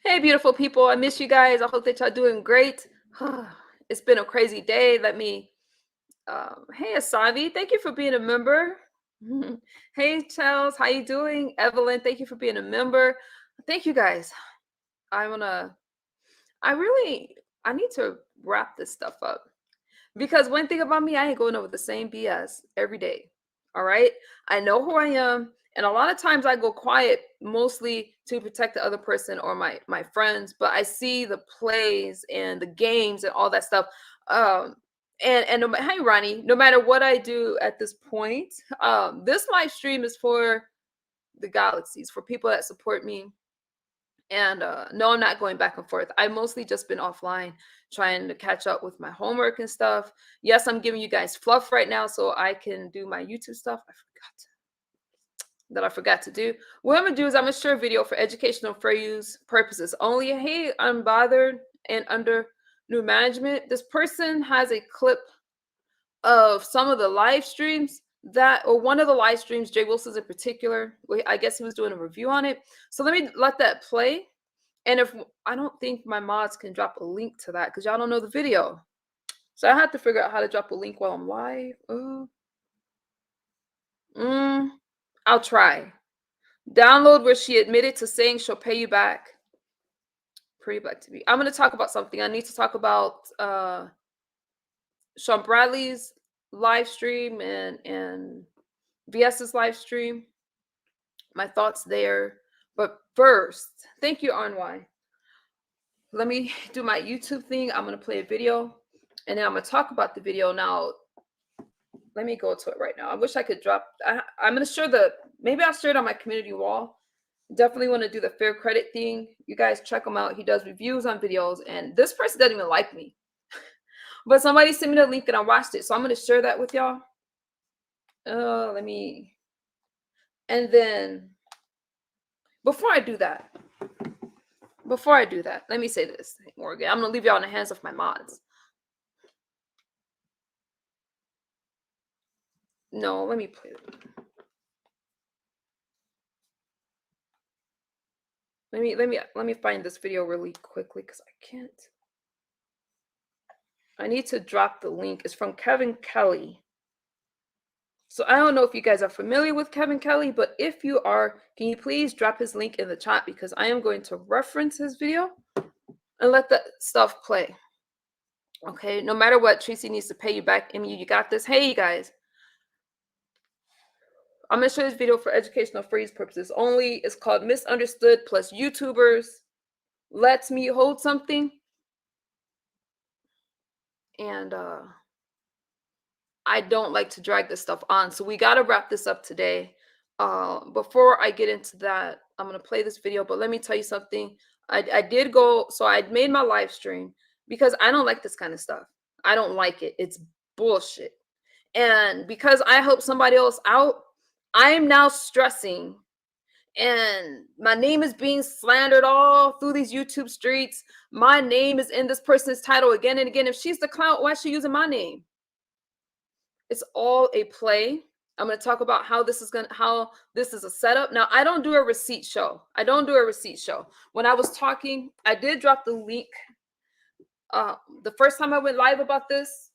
Hey, beautiful people. I miss you guys. I hope that y'all doing great. It's been a crazy day. Hey, Asavi, thank you for being a member. Hey, Charles, how you doing? Evelyn, thank you for being a member. Thank you guys. I wanna, I really, I need to wrap this stuff up because one thing about me, I ain't going over the same BS every day. All right. I know who I am. And a lot of times I go quiet mostly to protect the other person or my friends, but I see the plays and the games and all that stuff. Um, and no, hi Ronnie, no matter what I do at this point, this live stream is for the galaxies, for people that support me. And no, I'm not going back and forth. I mostly just been offline trying to catch up with my homework and stuff. Yes, I'm giving you guys fluff right now so I can do my YouTube stuff. I forgot to do. What I'm gonna do is I'm gonna share a video for educational fair use purposes only. Hey, unbothered and under new management. This person has a clip of some of the live streams or one of the live streams, Jay Wilson's in particular. I guess he was doing a review on it. So let me let that play. And if I don't think my mods can drop a link to that because y'all don't know the video. So I have to figure out how to drop a link while I'm live. I'll try. Download where she admitted to saying she'll pay you back. Pretty Black TV. I'm going to talk about something. I need to talk about Sean Bradley's live stream and VS's live stream. My thoughts there. But first, thank you, RNY. Let me do my YouTube thing. I'm going to play a video and then I'm going to talk about the video. Now, let me go to it right now. I wish I could drop. I'm going to share maybe I'll share it on my community wall. Definitely want to do the fair credit thing. You guys check him out. He does reviews on videos and this person doesn't even like me. But somebody sent me the link and I watched it. So I'm going to share that with y'all. And then before I do that, let me say this, Morgan. I'm going to leave y'all in the hands of my mods. No, let me play it. Let me find this video really quickly because I can't. I need to drop the link. It's from Kevin Kelly. So I don't know if you guys are familiar with Kevin Kelly, but if you are, can you please drop his link in the chat because I am going to reference his video and let that stuff play. Okay, no matter what, Tracy needs to pay you back. I mean, you got this. Hey, you guys. I'm going to show this video for educational freeze purposes only. It's called Misunderstood plus YouTubers Lets Me Hold Something. And I don't like to drag this stuff on. So we got to wrap this up today. Before I get into that, I'm going to play this video. But let me tell you something. I did go. So I made my live stream because I don't like this kind of stuff. I don't like it. It's bullshit. And because I help somebody else out, I am now stressing. And my name is being slandered all through these YouTube streets. My name is in this person's title again and again. If she's the clown, why is she using my name? It's all a play. I'm going to talk about how this is a setup. Now, I don't do a receipt show. When I was talking, I did drop the link. The first time I went live about this,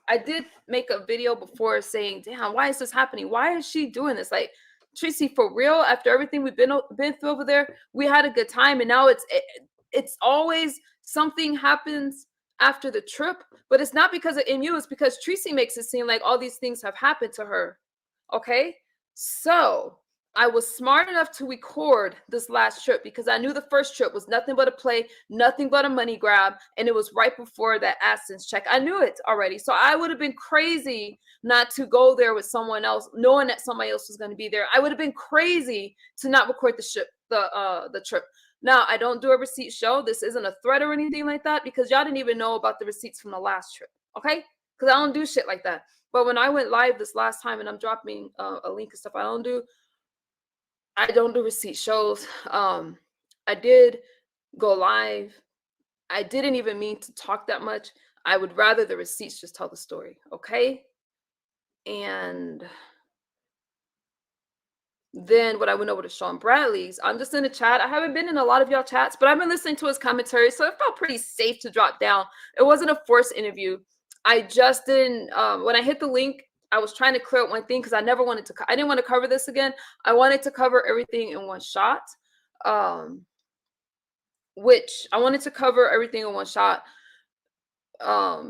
I did make a video before saying, damn, why is this happening? Why is she doing this? Like, Tracy, for real, after everything we've been through over there, we had a good time. And now it's always something happens after the trip, but it's not because of MU. It's because Tracy makes it seem like all these things have happened to her. Okay. So I was smart enough to record this last trip because I knew the first trip was nothing but a play, nothing but a money grab. And it was right before that AdSense check. I knew it already. So I would have been crazy not to go there with someone else, knowing that somebody else was going to be there. I would have been crazy to not record the trip. Now, I don't do a receipt show. This isn't a threat or anything like that because y'all didn't even know about the receipts from the last trip. Okay? Because I don't do shit like that. But when I went live this last time and I'm dropping a link and stuff, I don't do receipt shows. I did go live. I didn't even mean to talk that much. I would rather the receipts just tell the story, okay? And Then when I went over to Sean Bradley's, I'm just in the chat. I haven't been in a lot of y'all chats, but I've been listening to his commentary, so it felt pretty safe to drop down. It wasn't a forced interview. I just didn't. When I hit the link, I was trying to clear up one thing because I never wanted to. I didn't want to cover this again. I wanted to cover everything in one shot. Which I wanted to cover everything in one shot.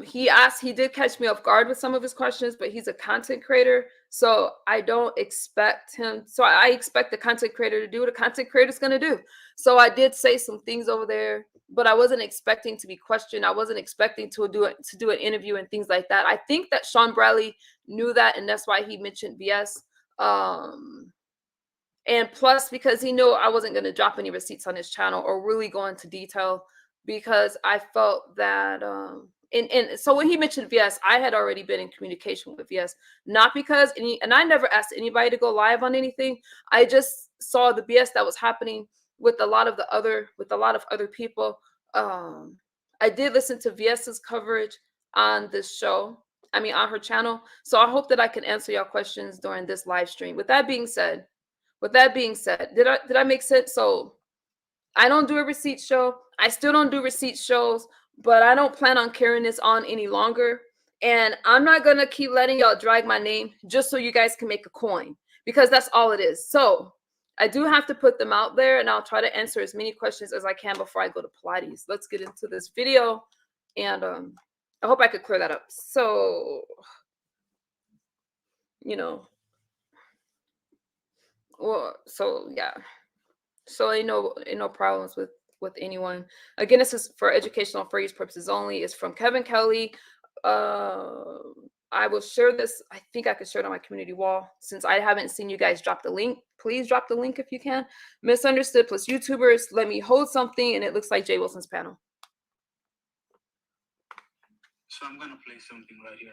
He did catch me off guard with some of his questions, but he's a content creator, so I don't expect him. So I expect the content creator to do what a content creator is going to do. So I did say some things over there, but I wasn't expecting to be questioned. I wasn't expecting to do an interview and things like that. I think that Sean Bradley knew that, and that's why he mentioned BS. And plus, because he knew I wasn't going to drop any receipts on his channel or really go into detail, because I felt that and so when he mentioned VS, I had already been in communication with VS, not because and I never asked anybody to go live on anything. I just saw the BS that was happening with a lot of other people. I did listen to VS's coverage on this show. I mean, on her channel. So I hope that I can answer your questions during this live stream. With that being said, did I make sense? So I don't do a receipt show. I still don't do receipt shows, but I don't plan on carrying this on any longer. And I'm not going to keep letting y'all drag my name just so you guys can make a coin, because that's all it is. So I do have to put them out there, and I'll try to answer as many questions as I can before I go to Pilates. Let's get into this video, and I hope I could clear that up. So, well, so yeah. So ain't no problems with anyone. Again, this is for educational for use purposes only. It's from Kevin Kelly. I will share this. I think I could share it on my community wall. Since I haven't seen you guys drop the link, please drop the link if you can. Misunderstood plus YouTubers. Let me hold something, and it looks like Jay Wilson's panel. So I'm gonna play something right here.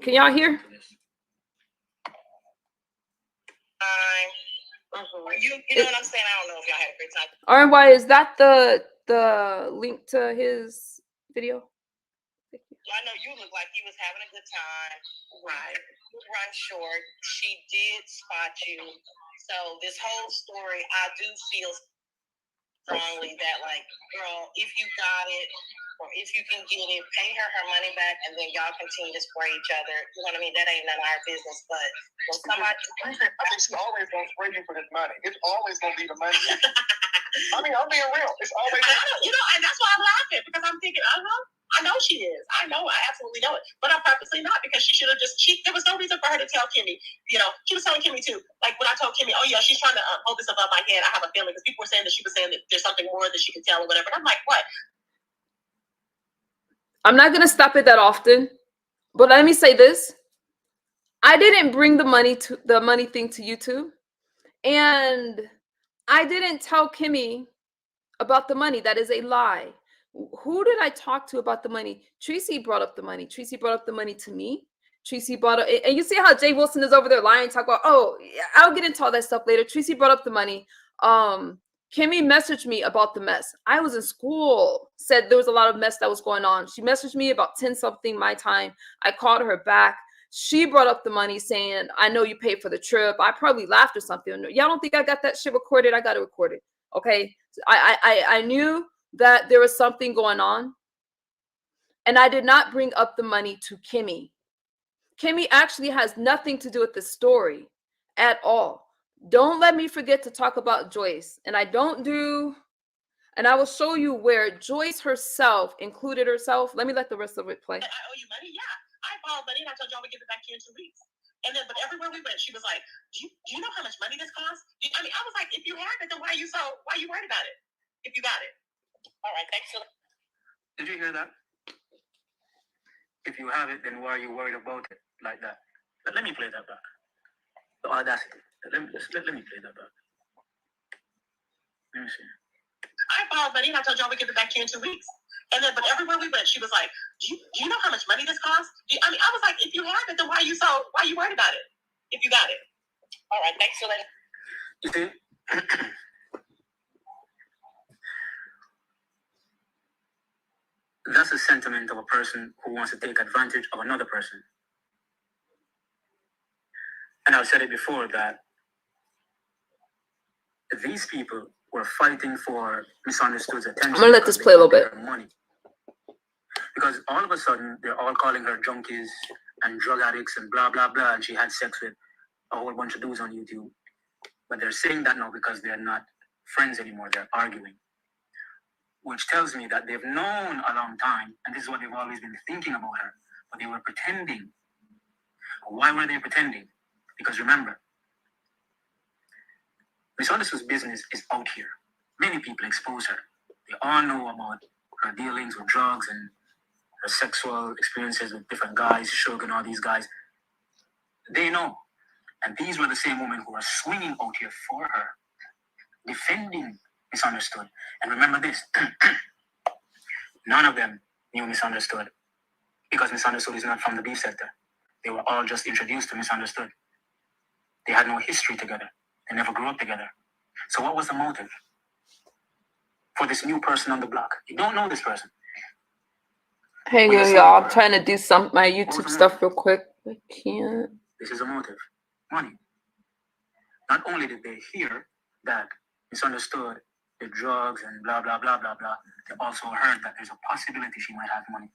Can y'all hear? You know what I'm saying? I don't know if y'all had a great time. RNY, is that the link to his video? I know you look like he was having a good time. Right. Run short. She did spot you. So this whole story, I do feel strongly that, like, girl, if you got it, or if you can get it, pay her her money back, and then y'all continue to spray each other. You know what I mean? That ain't none of our business. But when somebody, I think she always gonna spray you for this money. It's always gonna be the money. I mean, I'm being real. It's always. And that's why I'm laughing, because I'm thinking, I know she is. I absolutely know it. But I'm purposely not, because she should have there was no reason for her to tell Kimmy. She was telling Kimmy too. Like when I told Kimmy, oh yeah, she's trying to hold this above my head. I have a feeling, because people were saying that she was saying that there's something more that she can tell or whatever. And I'm like, what? I'm not going to stop it that often, but let me say this. I didn't bring the money thing to YouTube, and I didn't tell Kimmy about the money. That is a lie. Who did I talk to about the money? Tracy brought up the money. Tracy brought up the money to me. Tracy brought up, and you see how Jay Wilson is over there lying, talk about, oh, I'll get into all that stuff later. Tracy brought up the money. Kimmy messaged me about the mess. I was in school, said there was a lot of mess that was going on. She messaged me about 10 something my time. I called her back. She brought up the money saying, I know you paid for the trip. I probably laughed or something. Y'all don't think I got that shit recorded? I got it recorded. Okay. I knew that there was something going on, and I did not bring up the money to Kimmy. Kimmy actually has nothing to do with the story at all. Don't let me forget to talk about Joyce. And I will show you where Joyce herself included herself. Let me let the rest of it play. I owe you money? Yeah. I borrowed money, and I told y'all we give it back to you in 2 weeks. And then, but everywhere we went, she was like, do you know how much money this costs? I was like, if you have it, then why are you worried about it? If you got it. All right, thanks. Did you hear that? If you have it, then why are you worried about it like that? But let me play that back. The audacity. Let me play that back. Let me see. I borrowed money, and I told y'all we give it back to you in 2 weeks. And then, but everywhere we went, she was like, do you know how much money this costs? I was like, if you have it, then why are you worried about it? If you got it. All right, thanks for that. You see? That's a sentiment of a person who wants to take advantage of another person. And I've said it before that these people were fighting for Misunderstood's attention. I'm gonna let this play a little bit. Money. Because all of a sudden, they're all calling her junkies and drug addicts and blah, blah, blah. And she had sex with a whole bunch of dudes on YouTube. But they're saying that now because they're not friends anymore. They're arguing. Which tells me that they've known a long time, and this is what they've always been thinking about her. But they were pretending. Why were they pretending? Because remember, Misunderstood's business is out here. Many people expose her. They all know about her dealings with drugs and her sexual experiences with different guys, Suge and all these guys. They know. And these were the same women who were swinging out here for her, defending Misunderstood. And remember this, none of them knew Misunderstood because Misunderstood is not from the beef sector. They were all just introduced to Misunderstood. They had no history together. They never grew up together. So what was the motive for this new person on the block? You don't know this person. Hang on, y'all. I'm trying to do my YouTube stuff real quick. I can't. This is a motive. Money. Not only did they hear that Misunderstood the drugs and blah, blah, blah, blah, blah, they also heard that there's a possibility she might have money.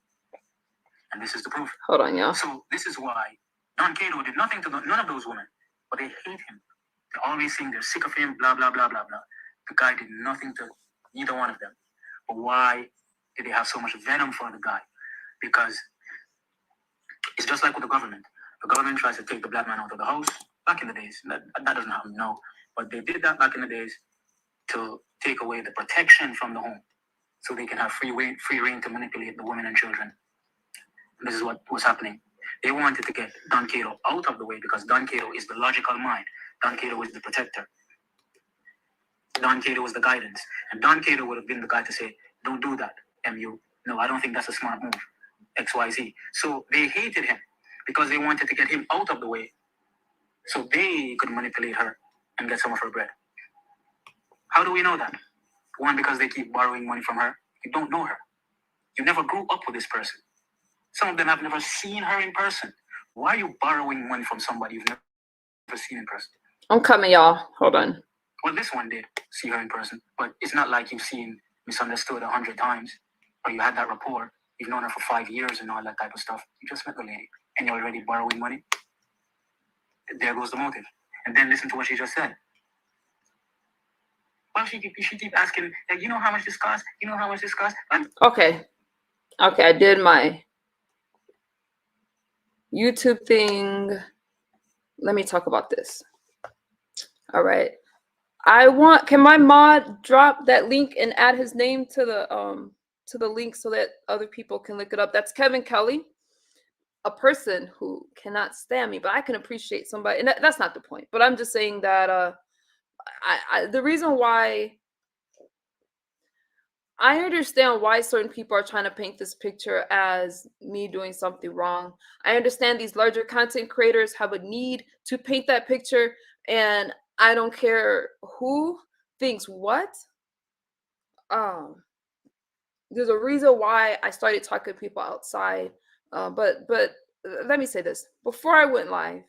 And this is the proof. Hold on, y'all. So this is why Don Cato did nothing to none of those women, but they hate him. They always saying they're sick of him, blah, blah, blah, blah, blah. The guy did nothing to either one of them. But why did they have so much venom for the guy? Because it's just like with the government. The government tries to take the black man out of the house back in the days. That doesn't happen, no. But they did that back in the days to take away the protection from the home so they can have free reign to manipulate the women and children. And this is what was happening. They wanted to get Don Cato out of the way because Don Cato is the logical mind. Don Cato is the protector. Don Cato was the guidance. And Don Cato would have been the guy to say, don't do that, MU. No, I don't think that's a smart move. XYZ. So they hated him because they wanted to get him out of the way so they could manipulate her and get some of her bread. How do we know that? One, because they keep borrowing money from her. You don't know her. You never grew up with this person. Some of them have never seen her in person. Why are you borrowing money from somebody you've never seen in person? I'm coming, y'all. Hold on. Well, this one did see her in person, but it's not like you've seen Misunderstood 100 times, or you had that rapport. You've known her for 5 years and all that type of stuff. You just met the lady, and you're already borrowing money. There goes the motive. And then listen to what she just said. Well, she keep asking, like, you know how much this costs? You know how much this costs? Okay, I did my YouTube thing. Let me talk about this. All right. Can my mod drop that link and add his name to the link so that other people can look it up? That's Kevin Kelly, a person who cannot stand me, but I can appreciate somebody. And that's not the point, but I'm just saying that the reason why I understand why certain people are trying to paint this picture as me doing something wrong. I understand these larger content creators have a need to paint that picture, and I don't care who thinks what. There's a reason why I started talking to people outside. But let me say this. Before I went live,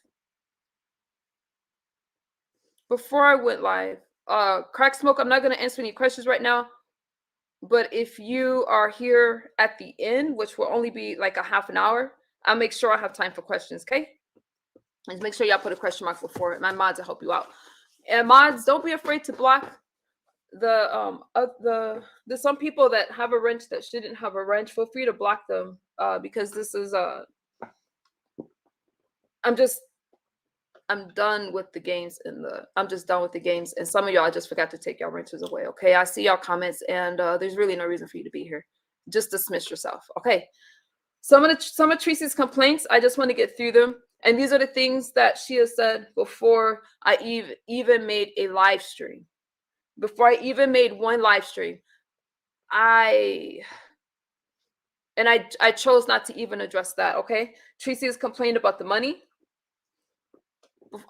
Crack Smoke, I'm not going to answer any questions right now. But if you are here at the end, which will only be like a half an hour, I'll make sure I have time for questions, okay? Just make sure y'all put a question mark before it. My mods will help you out. And mods, don't be afraid to block the some people that have a wrench that shouldn't have a wrench. Feel free to block them because this is I'm done with the games I'm just done with the games. And some of y'all, I just forgot to take y'all wrenches away. Okay. I see y'all comments and there's really no reason for you to be here. Just dismiss yourself. Okay. Some of Tracy's complaints, I just want to get through them. And these are the things that she has said before I even made a live stream. Before I even made one live stream, I chose not to even address that. Okay. Tracy has complained about the money.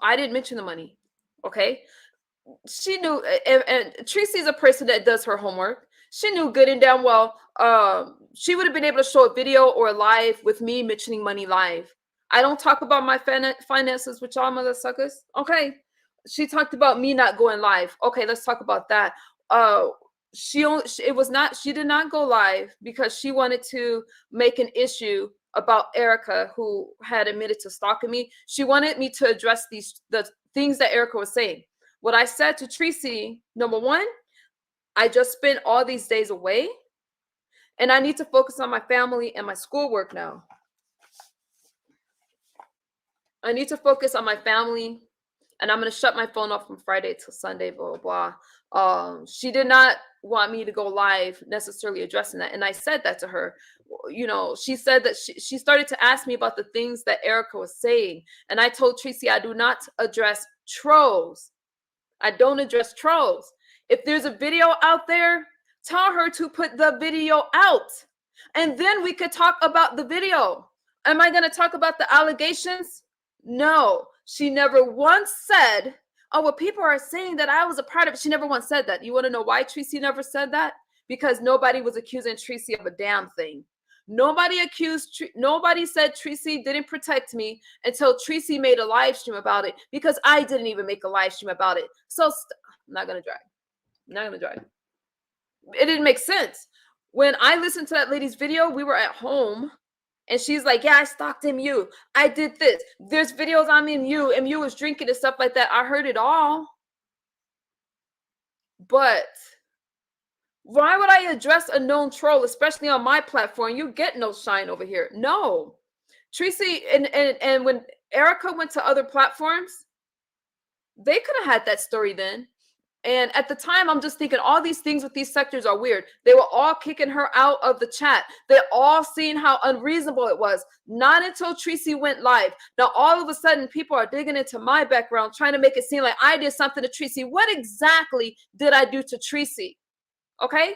I didn't mention the money. Okay. She knew, and Tracy's a person that does her homework. She knew good and damn well she would have been able to show a video or a live with me mentioning money live. I don't talk about my finances with y'all mother suckers. Okay. she talked about me not going live. Okay, let's talk about that. She did not go live because she wanted to make an issue about Erica, who had admitted to stalking me. She wanted me to address the things that Erica was saying. What I said to Tracy, number one, I just spent all these days away, and I need to focus on my family and my schoolwork now. I need to focus on my family, and I'm going to shut my phone off from Friday till Sunday, blah, blah, blah. She did not want me to go live necessarily addressing that. And I said that to her. You know, she said that she started to ask me about the things that Erica was saying. And I told Tracy, I do not address trolls. I don't address trolls. If there's a video out there, tell her to put the video out. And then we could talk about the video. Am I going to talk about the allegations? No. She never once said, oh, well, people are saying that I was a part of it. She never once said that. You want to know why Tracy never said that? Because nobody was accusing Tracy of a damn thing. Nobody said Tracy didn't protect me until Tracy made a live stream about it, because I didn't even make a live stream about it. So I'm not going to drive. It didn't make sense. When I listened to that lady's video, we were at home. And she's like, yeah, I stalked MU. I did this. There's videos on MU. MU was drinking and stuff like that. I heard it all. But why would I address a known troll, especially on my platform? You get no shine over here. No. Tracy, and when Erica went to other platforms, they could have had that story then. And at the time, I'm just thinking all these things with these sectors are weird. They were all kicking her out of the chat. They all seen how unreasonable it was. Not until Tracy went live. Now, all of a sudden, people are digging into my background, trying to make it seem like I did something to Tracy. What exactly did I do to Tracy? Okay?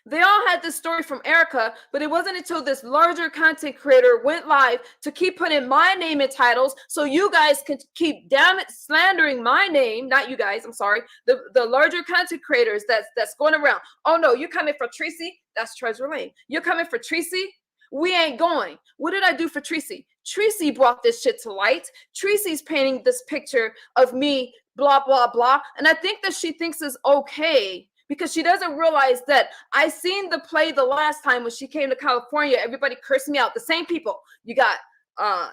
They all had this story from Erica, but it wasn't until this larger content creator went live to keep putting my name in titles so you guys can keep slandering my name. Not you guys, I'm sorry. The larger content creators that's going around. Oh no, you're coming for Tracy? That's Treasure Lane. You're coming for Tracy? We ain't going. What did I do for Tracy? Tracy brought this shit to light. Tracy's painting this picture of me, blah, blah, blah. And I think that she thinks is okay, because she doesn't realize that I seen the play the last time when she came to California. Everybody cursed me out. The same people. You got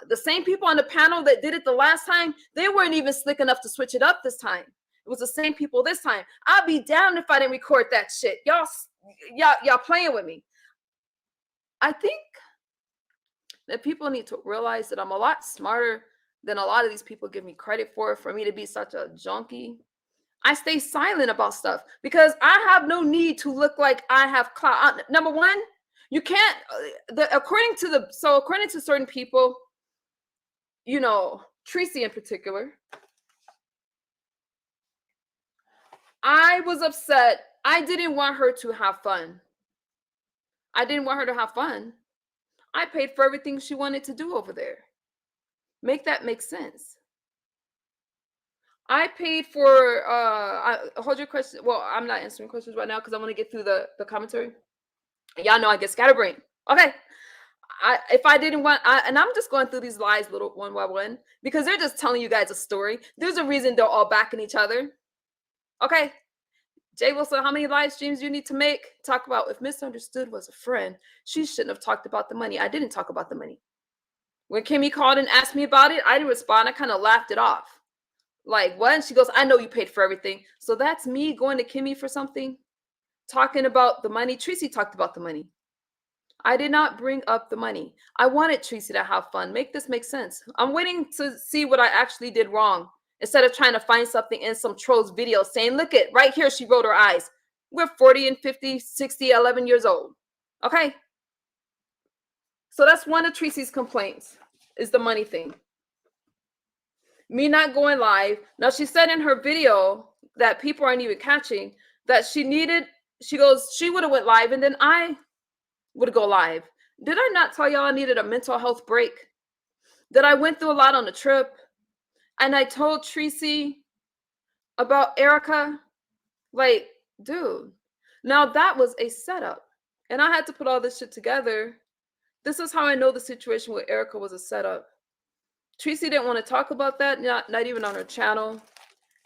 the same people on the panel that did it the last time. They weren't even slick enough to switch it up this time. It was the same people this time. I'll be damned if I didn't record that shit. Y'all playing with me. I think that people need to realize that I'm a lot smarter than a lot of these people give me credit for me to be such a junkie. I stay silent about stuff because I have no need to look like I have clout. Number one, you can't, according to certain people, you know, Tracy in particular, I was upset. I didn't want her to have fun. I paid for everything she wanted to do over there. Make that make sense. I paid for, hold your question. Well, I'm not answering questions right now because I want to get through the commentary. Y'all know I get scatterbrained. Okay. If I didn't want, and I'm just going through these lies little one by one because they're just telling you guys a story. There's a reason they're all backing each other. Okay. Jay Wilson, how many live streams you need to make? Talk about if Misunderstood was a friend, she shouldn't have talked about the money. I didn't talk about the money. When Kimmy called and asked me about it, I didn't respond. I kind of laughed it off. Like, what? And she goes, I know you paid for everything. So that's me going to Kimmy for something, talking about the money. Tracy talked about the money. I did not bring up the money. I wanted Tracy to have fun. Make this make sense. I'm waiting to see what I actually did wrong instead of trying to find something in some troll's video saying, look at right here, she rolled her eyes. We're 40 and 50, 60, 11 years old. Okay. So that's one of Tracy's complaints is the money thing. Me not going live. Now, she said in her video that people aren't even catching that she would have went live and then I would go live. Did I not tell y'all I needed a mental health break? That I went through a lot on the trip and I told Tracy about Erica? Like, dude, now that was a setup and I had to put all this shit together. This is how I know the situation with Erica was a setup. Tracy didn't want to talk about that, not even on her channel.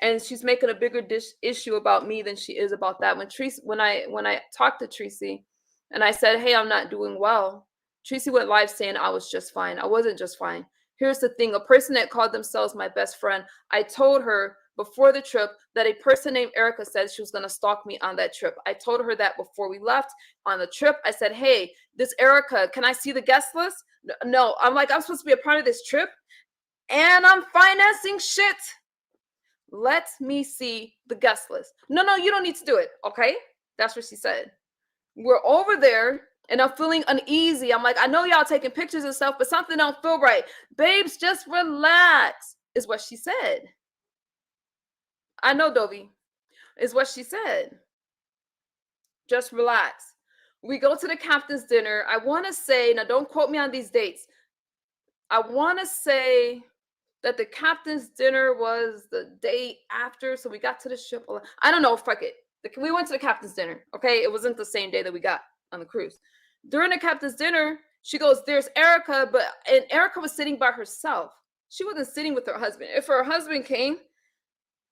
and she's making a bigger issue about me than she is about that. When I talked to Tracy, and I said, "Hey, I'm not doing well," Tracy went live saying I was just fine. I wasn't just fine. Here's the thing: a person that called themselves my best friend, I told her before the trip that a person named Erica said she was going to stalk me on that trip. I told her that before we left on the trip. I said, "Hey, this Erica, can I see the guest list?" No, I'm like, I'm supposed to be a part of this trip, and I'm financing shit. Let me see the guest list. No, you don't need to do it. Okay. That's what she said. We're over there and I'm feeling uneasy. I'm like, I know y'all taking pictures and stuff, but something don't feel right. Babes, just relax, is what she said. I know, Dovey, is what she said. Just relax. We go to the captain's dinner. I want to say, now don't quote me on these dates. I want to say that the captain's dinner was the day after. So we got to the ship. I don't know. Fuck it. We went to the captain's dinner. Okay. It wasn't the same day that we got on the cruise. During the captain's dinner, she goes, "There's Erica," and Erica was sitting by herself. She wasn't sitting with her husband. If her husband came,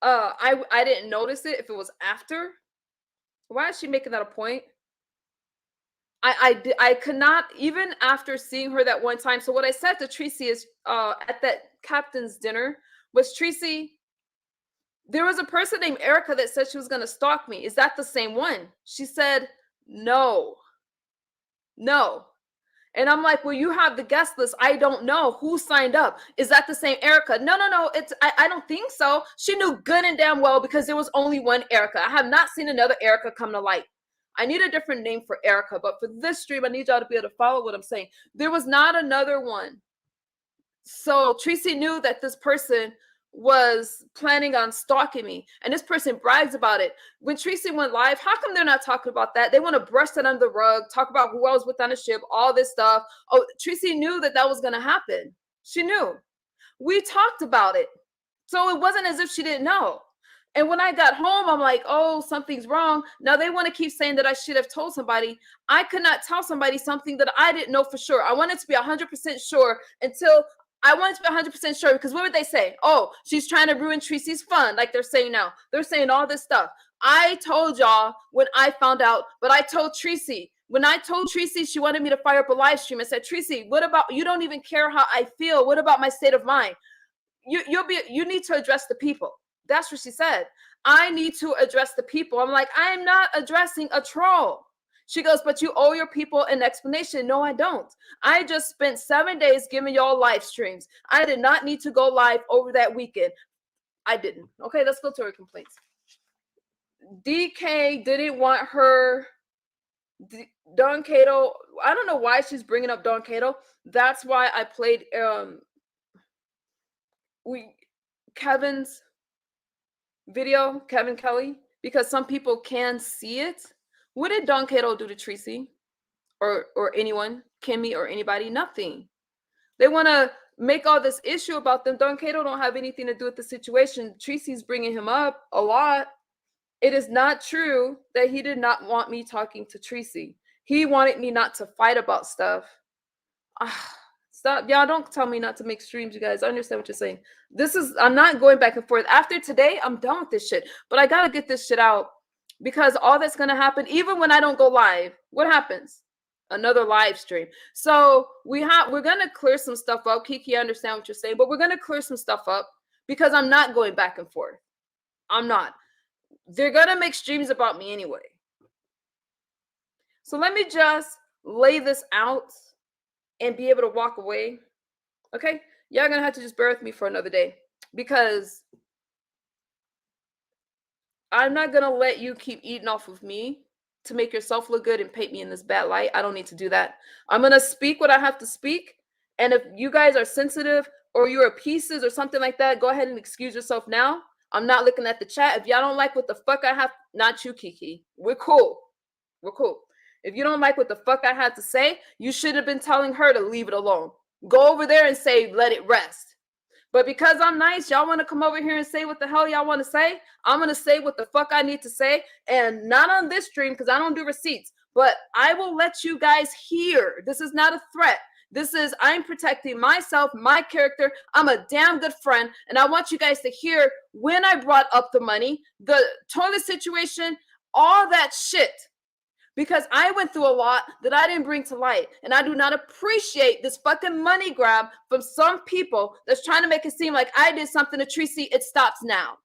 I didn't notice it if it was after. Why is she making that a point? I could not, even after seeing her that one time. So what I said to Tracy is at that captain's dinner was, "Tracy, there was a person named Erica that said she was going to stalk me. Is that the same one?" She said, no. And I'm like, "Well, you have the guest list. I don't know who signed up. Is that the same Erica?" No. I don't think so. She knew good and damn well because there was only one Erica. I have not seen another Erica come to light. I need a different name for Erica, but for this stream, I need y'all to be able to follow what I'm saying. There was not another one. So Tracy knew that this person was planning on stalking me, and this person brags about it. When Tracy went live, how come they're not talking about that? They want to brush that under the rug, talk about who I was with on the ship, all this stuff. Oh, Tracy knew that was going to happen. She knew. We talked about it. So it wasn't as if she didn't know. And when I got home, I'm like, "Oh, something's wrong." Now they want to keep saying that I should have told somebody. I could not tell somebody something that I didn't know for sure. I wanted to be 100% sure until I wanted to be 100% sure, because what would they say? "Oh, she's trying to ruin Tracy's fun," like they're saying now. They're saying all this stuff. I told y'all when I found out, but I told Tracy. When I told Tracy she wanted me to fire up a live stream, I said, "Tracy, what about, you don't even care how I feel. What about my state of mind? You need to address the people." That's what she said. "I need to address the people." I'm like, "I'm not addressing a troll." She goes, "But you owe your people an explanation." No, I don't. I just spent 7 days giving y'all live streams. I did not need to go live over that weekend. I didn't. Okay, let's go to her complaints. DK didn't want her. Don Cato. I don't know why she's bringing up Don Cato. That's why I played Kevin's video, Kevin Kelly, because some people can see it. What did Don Cato do to Tracy or anyone, Kimmy or anybody? Nothing. They want to make all this issue about them. Don Cato don't have anything to do with the situation. Tracy's bringing him up a lot. It is not true that he did not want me talking to Tracy. He wanted me not to fight about stuff. Stop. Y'all don't tell me not to make streams, you guys. I understand what you're saying. I'm not going back and forth. After today, I'm done with this shit. But I got to get this shit out, because all that's going to happen, even when I don't go live, what happens? Another live stream. So we're going to clear some stuff up. Kiki, I understand what you're saying, but we're going to clear some stuff up, because I'm not going back and forth. I'm not. They're going to make streams about me anyway. So let me just lay this out and be able to walk away. Okay? Y'all gonna have to just bear with me for another day, because I'm not gonna let you keep eating off of me to make yourself look good and paint me in this bad light. I don't need to do that. I'm gonna speak what I have to speak. And if you guys are sensitive or you're pieces or something like that, go ahead and excuse yourself now. I'm not looking at the chat. If y'all don't like what the fuck I have, not you, Kiki. We're cool. We're cool. If you don't like what the fuck I had to say, you should have been telling her to leave it alone. Go over there and say, "Let it rest." But because I'm nice, y'all want to come over here and say what the hell y'all want to say. I'm going to say what the fuck I need to say. And not on this stream, because I don't do receipts. But I will let you guys hear. This is not a threat. I'm protecting myself, my character. I'm a damn good friend. And I want you guys to hear when I brought up the money, the toilet situation, all that shit. Because I went through a lot that I didn't bring to light. And I do not appreciate this fucking money grab from some people that's trying to make it seem like I did something to Tracy. It stops now.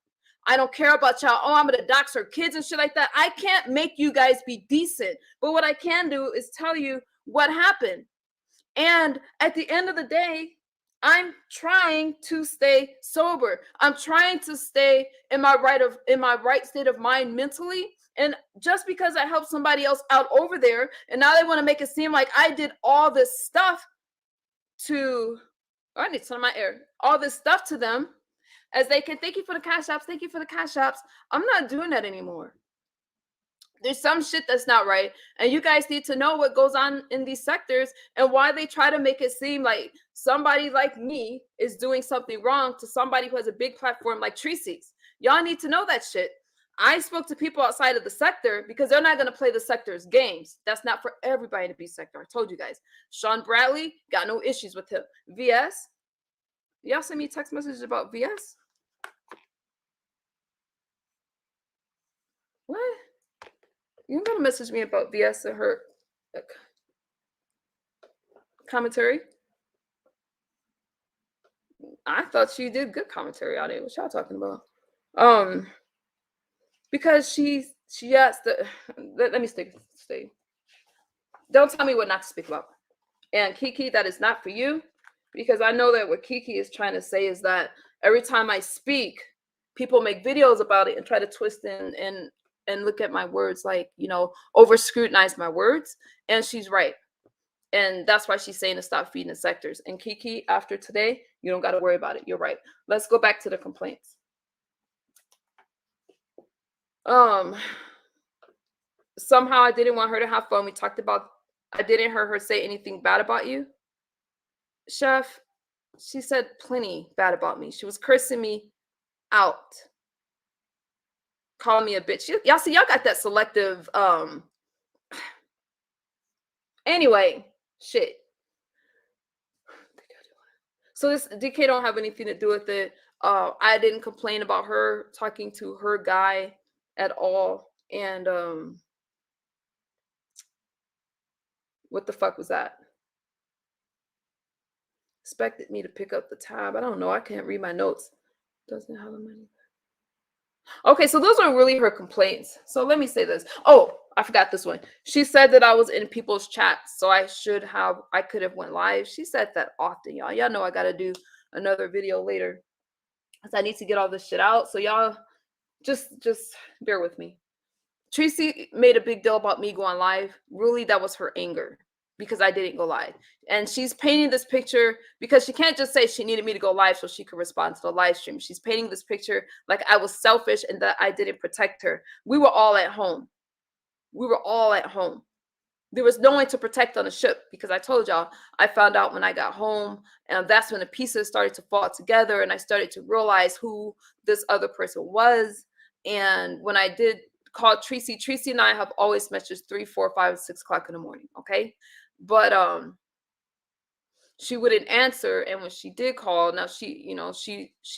I don't care about y'all. Oh, I'm going to dox her kids and shit like that. I can't make you guys be decent. But what I can do is tell you what happened. And at the end of the day, I'm trying to stay sober. I'm trying to stay in my right state of mind mentally. And just because I helped somebody else out over there, and now they want to make it seem like I did all this stuff to, oh, I need some of my air, all this stuff to them, as they can, thank you for the cash apps, thank you for the cash apps. I'm not doing that anymore. There's some shit that's not right. And you guys need to know what goes on in these sectors and why they try to make it seem like somebody like me is doing something wrong to somebody who has a big platform like Tracy's. Y'all need to know that shit. I spoke to people outside of the sector because they're not going to play the sector's games. That's not for everybody to be sector. I told you guys. Sean Bradley, got no issues with him. VS, y'all send me text messages about VS? What? You gotta message me about VS and her commentary. I thought she did good commentary on it. What y'all talking about? Because she asked the. Let me stay. Don't tell me what not to speak about. And Kiki, that is not for you, because I know that what Kiki is trying to say is that every time I speak, people make videos about it and try to twist and look at my words, like, you know, over scrutinize my words. And she's right. And that's why she's saying to stop feeding the sectors. And Kiki, after today, you don't got to worry about it. You're right. Let's go back to the complaints. Somehow I didn't want her to have fun. We talked about, I didn't hear her say anything bad about you. Chef, she said plenty bad about me. She was cursing me out. Calling me a bitch. Y'all see, y'all got that selective, anyway, shit. So this DK don't have anything to do with it. I didn't complain about her talking to her guy at all. And what the fuck was that? Expected me to pick up the tab. I don't know. I can't read my notes. Doesn't have the money. Okay, so those are really her complaints. So let me say this. Oh, I forgot this one. She said that I was in people's chats, so I could have went live. She said that often, y'all. Y'all know I got to do another video later, because I need to get all this shit out. So y'all just bear with me. Tracy made a big deal about me going live. Really, that was her anger, because I didn't go live. And she's painting this picture because she can't just say she needed me to go live so she could respond to the live stream. She's painting this picture like I was selfish and that I didn't protect her. We were all at home. There was no one to protect on the ship, because I told y'all, I found out when I got home, and that's when the pieces started to fall together, and I started to realize who this other person was. And when I did call Tracy and I have always messaged 3, 4, 5, 6 o'clock in the morning. Okay. But she wouldn't answer. And when she did call, now she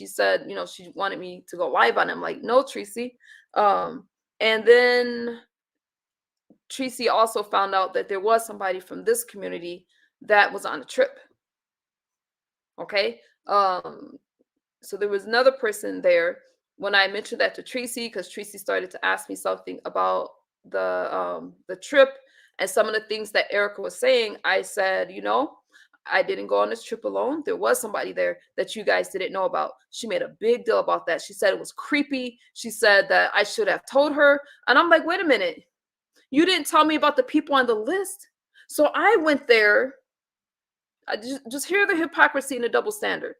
said, she wanted me to go live on him. Like, no, Tracy. And then Tracy also found out that there was somebody from this community that was on a trip. Okay. So there was another person there. When I mentioned that to Tracy, because Tracy started to ask me something about the trip and some of the things that Erica was saying, I said, I didn't go on this trip alone. There was somebody there that you guys didn't know about. She made a big deal about that. She said it was creepy. She said that I should have told her. And I'm like, wait a minute. You didn't tell me about the people on the list. So I went there. I just hear the hypocrisy and the double standard.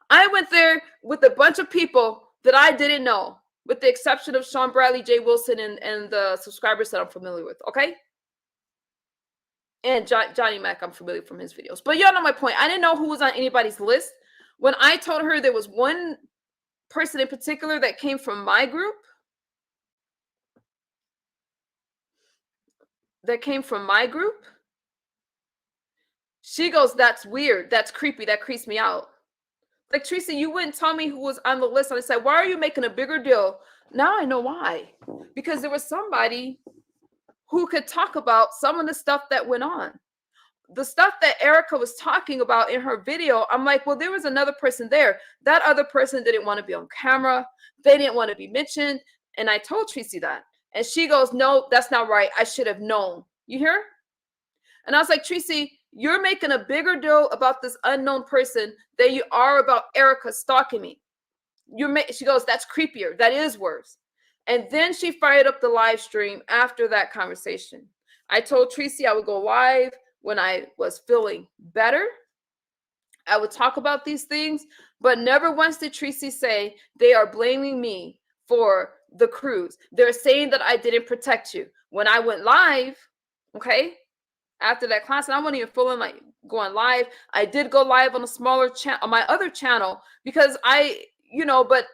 I went there with a bunch of people that I didn't know, with the exception of Sean Bradley, Jay Wilson, and the subscribers that I'm familiar with, okay? And Johnny Mac, I'm familiar from his videos. But y'all know my point. I didn't know who was on anybody's list. When I told her there was one person in particular that came from my group, She goes, that's weird. That's creepy. That creeps me out. Like, Tracy, you wouldn't tell me who was on the list. And I said, why are you making a bigger deal? Now I know why. Because there was somebody who could talk about some of the stuff that went on. The stuff that Erica was talking about in her video, I'm like, well, there was another person there. That other person didn't want to be on camera. They didn't want to be mentioned. And I told Tracy that. And she goes, no, that's not right. I should have known. You hear? And I was like, Tracy, you're making a bigger deal about this unknown person than you are about Erica stalking me. She goes, that's creepier. That is worse. And then she fired up the live stream after that conversation. I told Tracy I would go live when I was feeling better. I would talk about these things, but never once did Tracy say they are blaming me for the cruise. They're saying that I didn't protect you. When I went live, okay, after that class, and I wasn't even feeling like going live. I did go live on a smaller channel, on my other channel, because but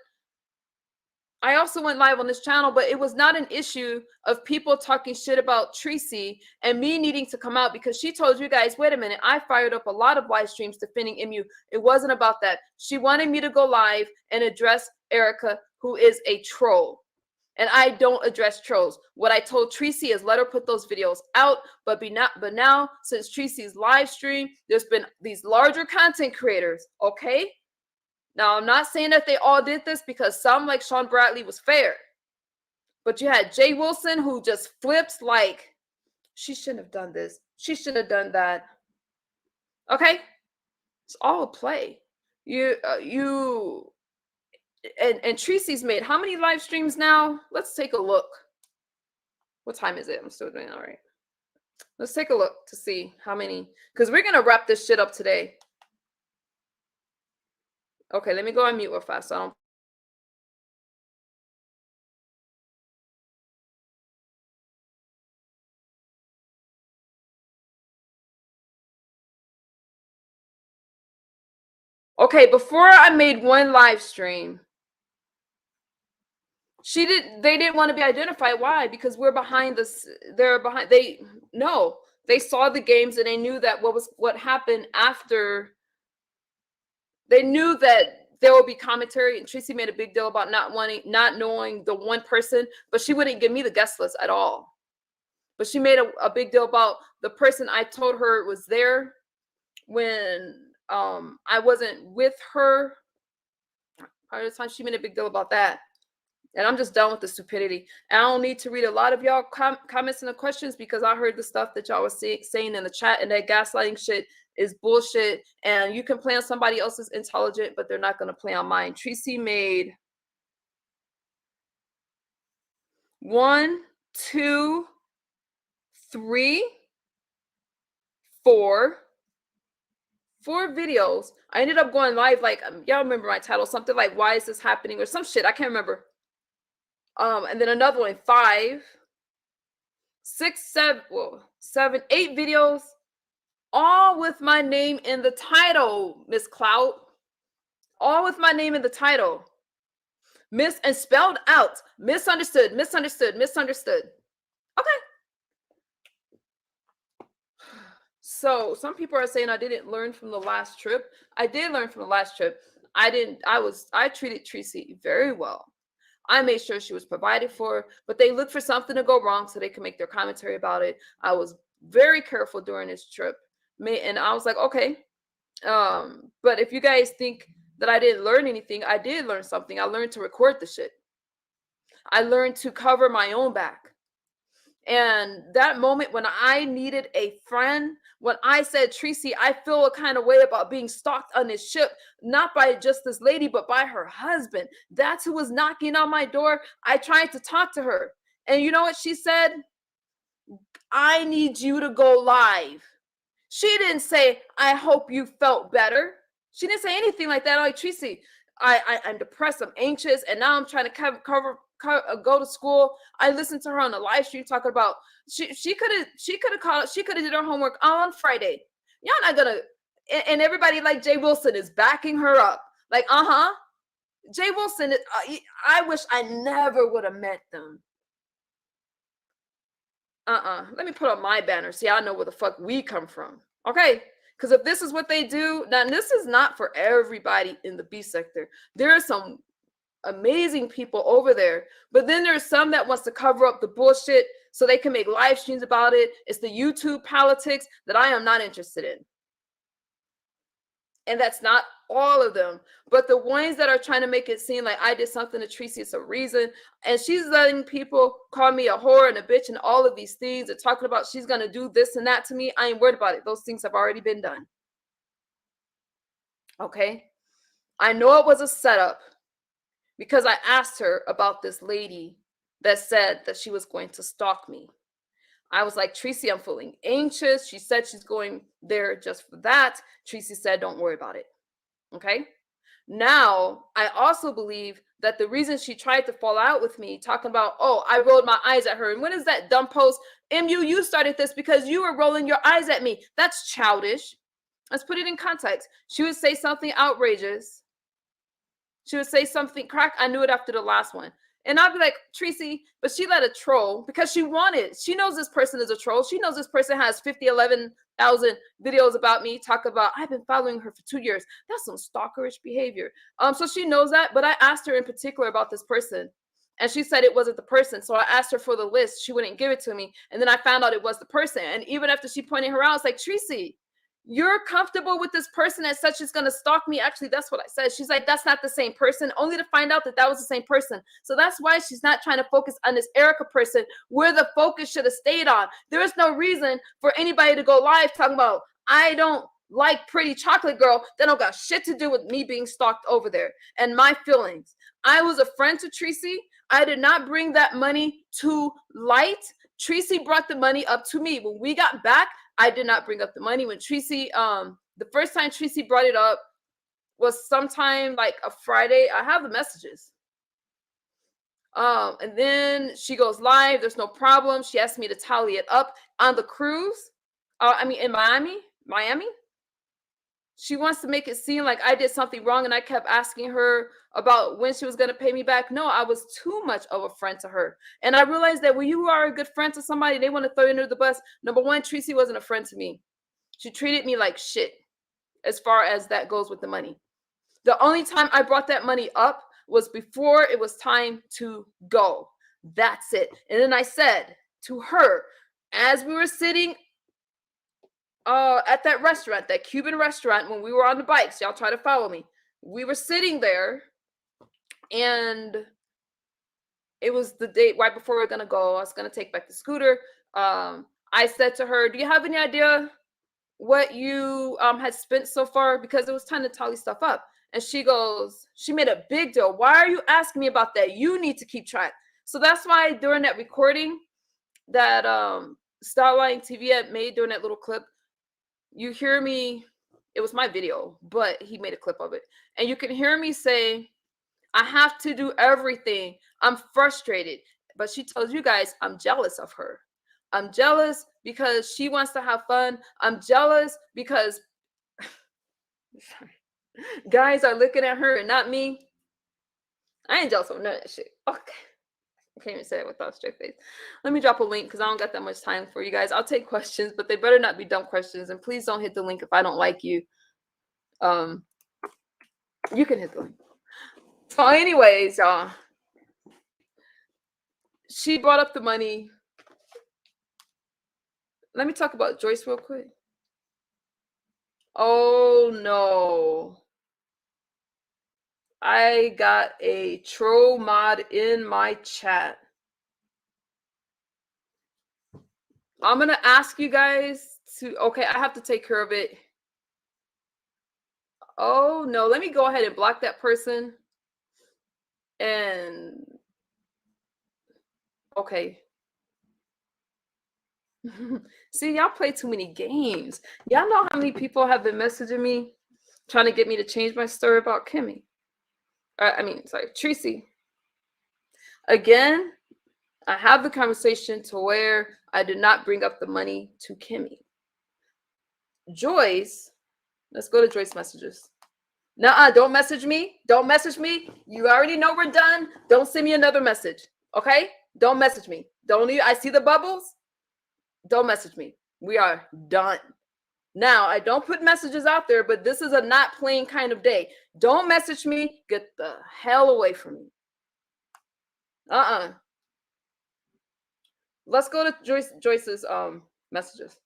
I also went live on this channel, but it was not an issue of people talking shit about Tracy and me needing to come out because she told you guys, wait a minute, I fired up a lot of live streams defending MU. It wasn't about that. She wanted me to go live and address Erica, who is a troll. And I don't address trolls. What I told Tracy is let her put those videos out. But now, since Tracy's live stream, there's been these larger content creators, okay? Now, I'm not saying that they all did this because some, like Sean Bradley, was fair. But you had Jay Wilson who just flips like, she shouldn't have done this. She shouldn't have done that. Okay? It's all a play. And Tracy's made how many live streams now? Let's take a look. What time is it? I'm still doing all right. Let's take a look to see how many, because we're going to wrap this shit up today. Okay, let me go on mute real fast. So I don't. Okay, before I made one live stream, they didn't want to be identified. Why? Because we're behind this. They saw the games and they knew that what happened after. They knew that there will be commentary, and Tracy made a big deal about not knowing the one person, but she wouldn't give me the guest list at all. But she made a big deal about the person I told her was there when I wasn't with her. Part of the time, she made a big deal about that. And I'm just done with the stupidity. And I don't need to read a lot of y'all comments and the questions because I heard the stuff that y'all was saying in the chat, and that gaslighting shit is bullshit. And you can play on somebody else's intelligent, but they're not going to play on mine. Tracy made 1, 2, 3, 4 videos. I ended up going live like, y'all remember my title, something like why is this happening or some shit. I can't remember. And then another one, 5, 6, 7, 8 videos, all with my name in the title, Miss Clout. All with my name in the title. And spelled out. Misunderstood. Okay. So some people are saying I didn't learn from the last trip. I did learn from the last trip. I treated Tracy very well. I made sure she was provided for, but they looked for something to go wrong so they could make their commentary about it. I was very careful during this trip. And I was like, okay. But if you guys think that I didn't learn anything, I did learn something. I learned to record the shit. I learned to cover my own back. And that moment when I needed a friend, when I said, Tracy, I feel a kind of way about being stalked on this ship, not by just this lady, but by her husband. That's who was knocking on my door. I tried to talk to her. And you know what she said? I need you to go live. She didn't say, I hope you felt better. She didn't say anything like that. I'm like, Tracy, I'm depressed, I'm anxious, and now I'm trying to go to school. I listened to her on the live stream talking about she could have did her homework on Friday. Y'all not gonna, and everybody like Jay Wilson is backing her up. Like, Jay Wilson, I wish I never would have met them. Let me put up my banner. See, I know where the fuck we come from. Okay. Because if this is what they do, now this is not for everybody in the B sector. There are some amazing people over there, but then there's some that wants to cover up the bullshit so they can make live streams about it. It's the YouTube politics that I am not interested in. And that's not all of them, but the ones that are trying to make it seem like I did something to Tracy, it's a reason. And she's letting people call me a whore and a bitch and all of these things and talking about she's going to do this and that to me. I ain't worried about it. Those things have already been done. Okay. I know it was a setup because I asked her about this lady that said that she was going to stalk me. I was like, Tracy, I'm feeling anxious. She said she's going there just for that. Tracy said, don't worry about it. Okay. Now, I also believe that the reason she tried to fall out with me, talking about, oh, I rolled my eyes at her. And when is that dumb post? MU, you started this because you were rolling your eyes at me. That's childish. Let's put it in context. She would say something outrageous. She would say something crack. I knew it after the last one. And I'd be like, Tracy, but she let a troll because she wanted. She knows this person is a troll. She knows this person has 11,000 videos about me. Talk about, I've been following her for 2 years. That's some stalkerish behavior. So she knows that. But I asked her in particular about this person. And she said it wasn't the person. So I asked her for the list. She wouldn't give it to me. And then I found out it was the person. And even after she pointed her out, I was like, Tracy, you're comfortable with this person as such is going to stalk me. Actually, that's what I said. She's like, that's not the same person, only to find out that that was the same person. So that's why she's not trying to focus on this Erica person where the focus should have stayed on. There is no reason for anybody to go live talking about, I don't like pretty chocolate girl. That don't got shit to do with me being stalked over there and my feelings. I was a friend to Tracy. I did not bring that money to light. Tracy brought the money up to me. When we got back, I did not bring up the money. When Tracy, the first time Tracy brought it up was sometime like a Friday. I have the messages. And then she goes live. There's no problem. She asked me to tally it up on the cruise. In Miami. She wants to make it seem like I did something wrong. And I kept asking her about when she was going to pay me back. No, I was too much of a friend to her. And I realized that when you are a good friend to somebody, they want to throw you under the bus. Number one, Tracy wasn't a friend to me. She treated me like shit as far as that goes with the money. The only time I brought that money up was before it was time to go. That's it. And then I said to her, as we were sitting at that restaurant, that Cuban restaurant, when we were on the bikes, y'all try to follow me. We were sitting there, and it was the date right before we were gonna go. I was gonna take back the scooter. I said to her, "Do you have any idea what you had spent so far?" Because it was time to tally stuff up. And she goes, she made a big deal. Why are you asking me about that? You need to keep track. So that's why during that recording that Starline TV had made during that little clip, you hear me, it was my video, but he made a clip of it. And you can hear me say, I have to do everything. I'm frustrated. But she tells you guys, I'm jealous of her. I'm jealous because she wants to have fun. I'm jealous because guys are looking at her and not me. I ain't jealous of none of that shit. Okay. I can't even say it without a straight face. Let me drop a link because I don't got that much time for you guys. I'll take questions, but they better not be dumb questions. And please don't hit the link if I don't like you. You can hit the link. So anyways, y'all, she brought up the money. Let me talk about Joyce real quick. Oh no. I got a troll mod in my chat. I'm going to ask you guys to, okay, I have to take care of it. Oh no, let me go ahead and block that person. And okay. See, y'all play too many games. Y'all know how many people have been messaging me trying to get me to change my story about Kimmy. Tracy. Again, I have the conversation to where I did not bring up the money to Kimmy. Joyce, let's go to Joyce messages. Nuh-uh, don't message me. Don't message me. You already know we're done. Don't send me another message. Okay? Don't message me. I see the bubbles. Don't message me. We are done. Now, I don't put messages out there, but this is a not playing kind of day. Don't message me. Get the hell away from me. Let's go to Joyce's messages.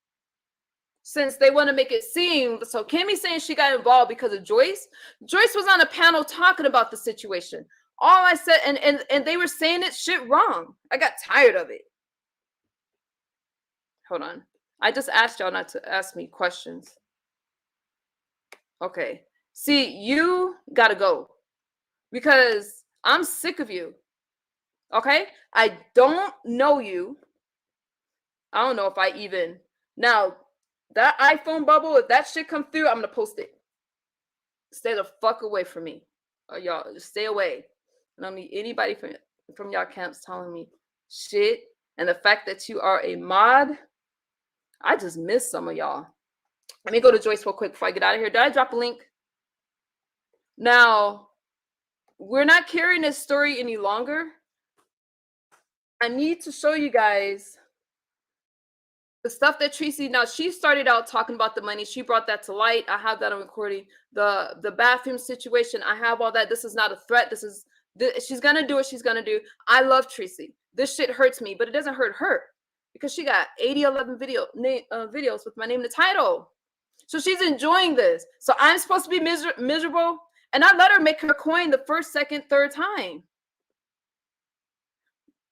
Since they want to make it seem, so Kimmy saying she got involved because of Joyce. Joyce was on a panel talking about the situation. All I said, and they were saying it shit wrong. I got tired of it. Hold on. I just asked y'all not to ask me questions. Okay. See, you gotta go because I'm sick of you. Okay? I don't know you. I don't know if I even now that iPhone bubble, if that shit come through, I'm gonna post it. Stay the fuck away from me. Y'all just stay away. I don't need anybody from y'all camps telling me shit. And the fact that you are a mod, I just miss some of y'all. Let me go to Joyce real quick before I get out of here. Did I drop a link? Now, we're not carrying this story any longer. I need to show you guys the stuff that Tracy, now she started out talking about the money. She brought that to light. I have that on recording. The bathroom situation, I have all that. This is not a threat. She's going to do what she's going to do. I love Tracy. This shit hurts me, but it doesn't hurt her because she got 11 videos with my name in the title. So she's enjoying this. So I'm supposed to be miserable. And I let her make her coin the first, second, third time.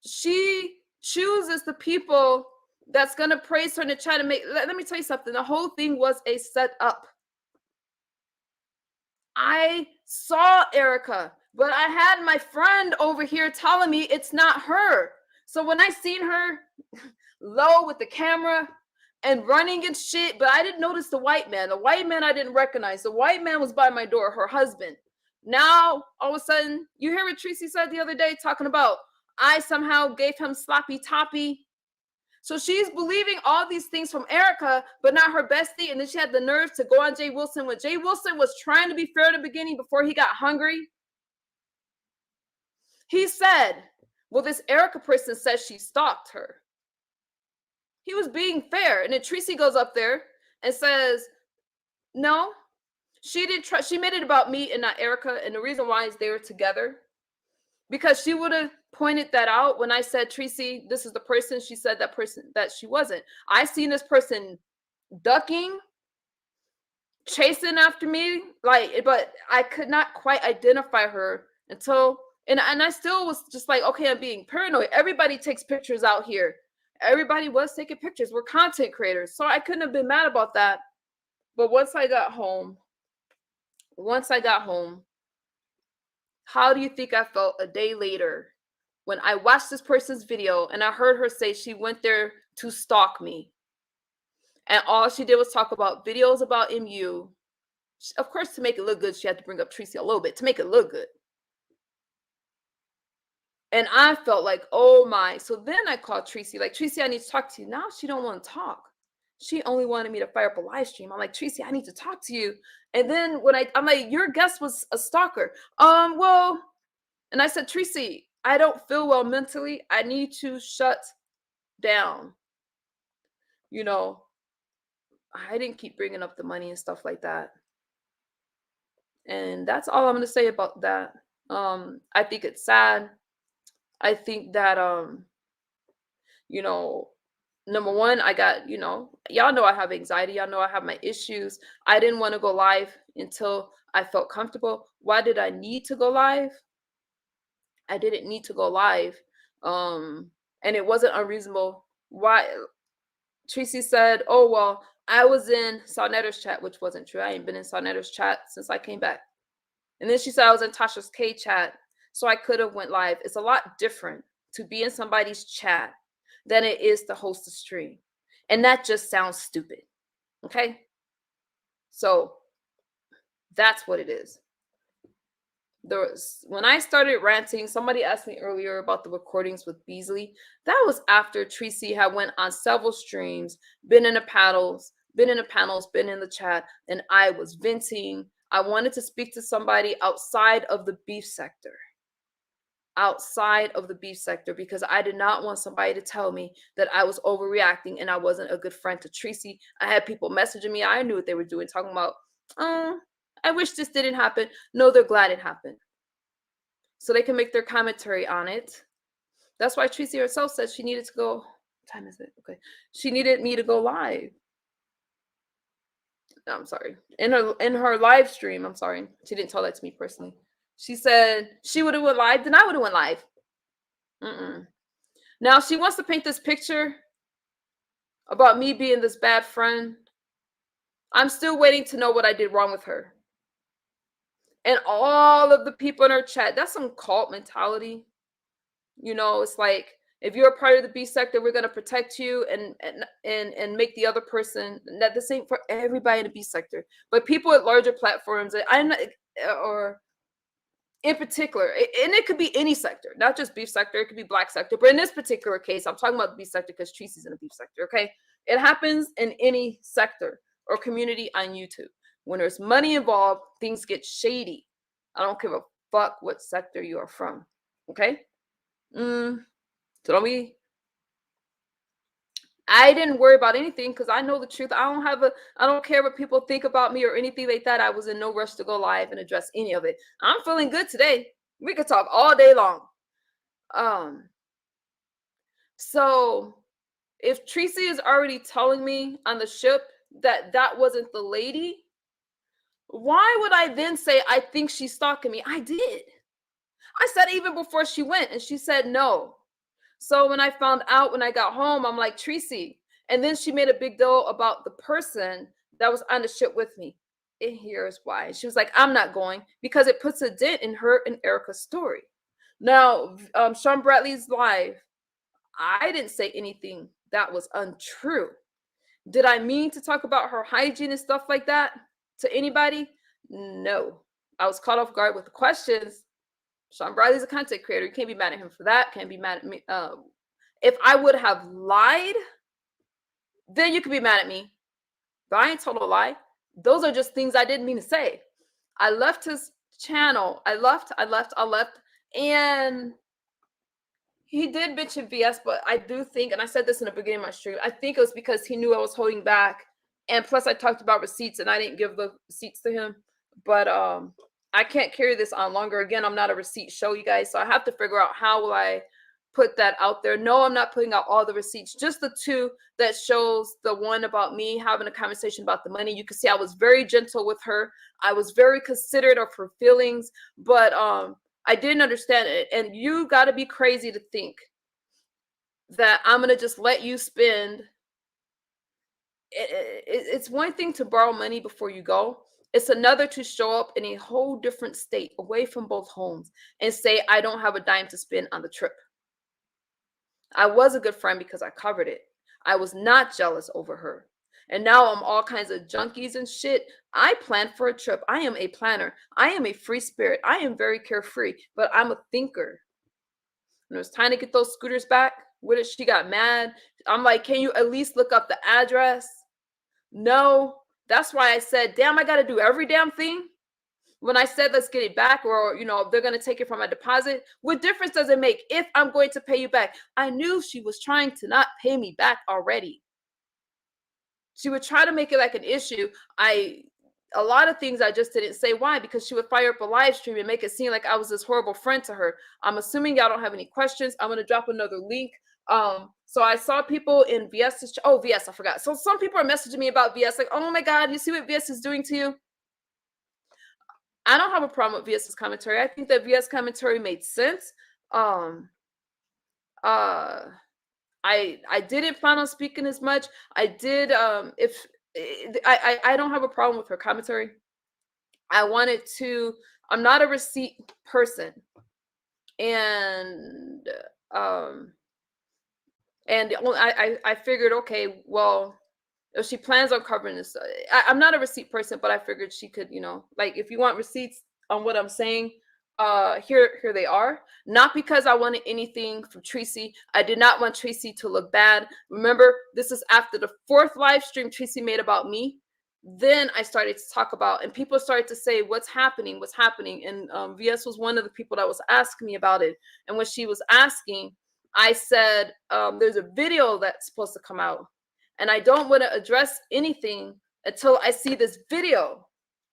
She chooses the people that's going to praise her in the chat and make, let me tell you something. The whole thing was a setup. I saw Erica, but I had my friend over here telling me it's not her. So when I seen her low with the camera and running and shit, but I didn't notice the white man. The white man I didn't recognize. The white man was by my door, her husband. Now, all of a sudden, you hear what Tracy said the other day talking about, I somehow gave him sloppy toppy. So she's believing all these things from Erica, but not her bestie. And then she had the nerve to go on Jay Wilson when Jay Wilson was trying to be fair at the beginning before he got hungry. He said, well, this Erica person says she stalked her. He was being fair. And then Tracy goes up there and says, no, she didn't try. She made it about me and not Erica. And the reason why is they were together. Because she would have pointed that out when I said, Tracy, this is the person. She said that person, that she wasn't. I seen this person ducking, chasing after me, like, but I could not quite identify her until, and I still was just like, okay, I'm being paranoid. Everybody takes pictures out here. Everybody was taking pictures. We're content creators. So I couldn't have been mad about that. But once I got home, how do you think I felt a day later when I watched this person's video and I heard her say she went there to stalk me? And all she did was talk about videos about MU. Of course, to make it look good, she had to bring up Tracy a little bit to make it look good. And I felt like, oh my. So then I called Tracy, like, Tracy, I need to talk to you. Now she don't want to talk. She only wanted me to fire up a live stream. I'm like, Tracy, I need to talk to you. And then when I'm like, your guest was a stalker. Well, and I said, Tracy, I don't feel well mentally. I need to shut down. You know, I didn't keep bringing up the money and stuff like that. And that's all I'm going to say about that. I think it's sad. I think that, you know, number one, I got, you know, y'all know I have anxiety. Y'all know I have my issues. I didn't want to go live until I felt comfortable. Why did I need to go live? I didn't need to go live. And it wasn't unreasonable. Why? Tracy said, oh, well, I was in Sawnetter's chat, which wasn't true. I ain't been in Sawnetter's chat since I came back. And then she said I was in Tasha's K chat, so I could have went live. It's a lot different to be in somebody's chat than it is to host a stream. And that just sounds stupid. Okay? So that's what it is. When I started ranting, somebody asked me earlier about the recordings with Beasley. That was after Tracy had went on several streams, been in the panels, been in the chat, and I was venting. I wanted to speak to somebody outside of the beef sector. outside of the beef sector because I did not want somebody to tell me that I was overreacting and I wasn't a good friend to Tracy. I had people messaging me. I knew what they were doing, talking about, oh, I wish this didn't happen. No, they're glad it happened. So they can make their commentary on it. That's why Tracy herself said she needed to go. What time is it? Okay. She needed me to go live. No, I'm sorry. In her live stream, I'm sorry. She didn't tell that to me personally. She said she would have went live, then I would have went live. Now she wants to paint this picture about me being this bad friend. I'm still waiting to know what I did wrong with her. And all of the people in her chat, that's some cult mentality. You know, it's like, if you're a part of the B sector, we're gonna protect you and make the other person. That the same for everybody in the B sector, but people at larger platforms. I'm not, or in particular, and it could be any sector, not just beef sector. It could be black sector, but in this particular case, I'm talking about the beef sector because Tracy's in the beef sector. Okay, it happens in any sector or community on YouTube. When there's money involved, things get shady. I don't give a fuck what sector you are from. Okay. So I didn't worry about anything because I know the truth. I don't care what people think about me or anything like that. I was in no rush to go live and address any of it. I'm feeling good today. We could talk all day long. So if Tracy is already telling me on the ship that that wasn't the lady, why would I then say I think she's stalking me? I did. I said even before she went, and she said no. So when I found out when I got home, I'm like, Tracy. And then she made a big deal about the person that was on the ship with me. And here's why. She was like, I'm not going because it puts a dent in her and Erica's story. Now, Sean Bradley's live, I didn't say anything that was untrue. Did I mean to talk about her hygiene and stuff like that to anybody? No. I was caught off guard with the questions. Sean Bradley's a content creator. You can't be mad at him for that. Can't be mad at me. If I would have lied, then you could be mad at me. But I ain't told a lie. Those are just things I didn't mean to say. I left his channel. I left. And he did mention VS, but I do think, and I said this in the beginning of my stream, I think it was because he knew I was holding back. And plus I talked about receipts and I didn't give the receipts to him. But I can't carry this on longer. Again, I'm not a receipt show, you guys. So I have to figure out how will I put that out there. No, I'm not putting out all the receipts, just the two that shows the one about me having a conversation about the money. You can see I was very gentle with her. I was very considerate of her feelings, but I didn't understand it. And you got to be crazy to think that I'm going to just let you spend. It's one thing to borrow money before you go. It's another to show up in a whole different state away from both homes and say, I don't have a dime to spend on the trip. I was a good friend because I covered it. I was not jealous over her. And now I'm all kinds of junkies and shit. I planned for a trip. I am a planner. I am a free spirit. I am very carefree, but I'm a thinker. When it was time to get those scooters back, she got mad. I'm like, can you at least look up the address? No. That's why I said, damn, I got to do every damn thing. When I said, let's get it back, or, they're going to take it from my deposit, what difference does it make if I'm going to pay you back? I knew she was trying to not pay me back already. She would try to make it like an issue. A lot of things I just didn't say. Why? Because she would fire up a live stream and make it seem like I was this horrible friend to her. I'm assuming y'all don't have any questions. I'm going to drop another link. So I saw people in VS's. Oh, VS, I forgot. So some people are messaging me about VS, like, oh my God, you see what VS is doing to you? I don't have a problem with VS's commentary. I think that VS commentary made sense. I didn't plan on speaking as much. I did. I don't have a problem with her commentary. I'm not a receipt person, and I figured, okay, well, if she plans on covering this, I'm not a receipt person, but I figured she could, like, if you want receipts on what I'm saying, here they are. Not because I wanted anything from Tracy. I did not want Tracy to look bad. Remember, this is after the 4th live stream Tracy made about me. then I started to talk about, and people started to say, what's happening? And VS was one of the people that was asking me about it. And when she was asking, I said, there's a video that's supposed to come out, and I don't want to address anything until I see this video,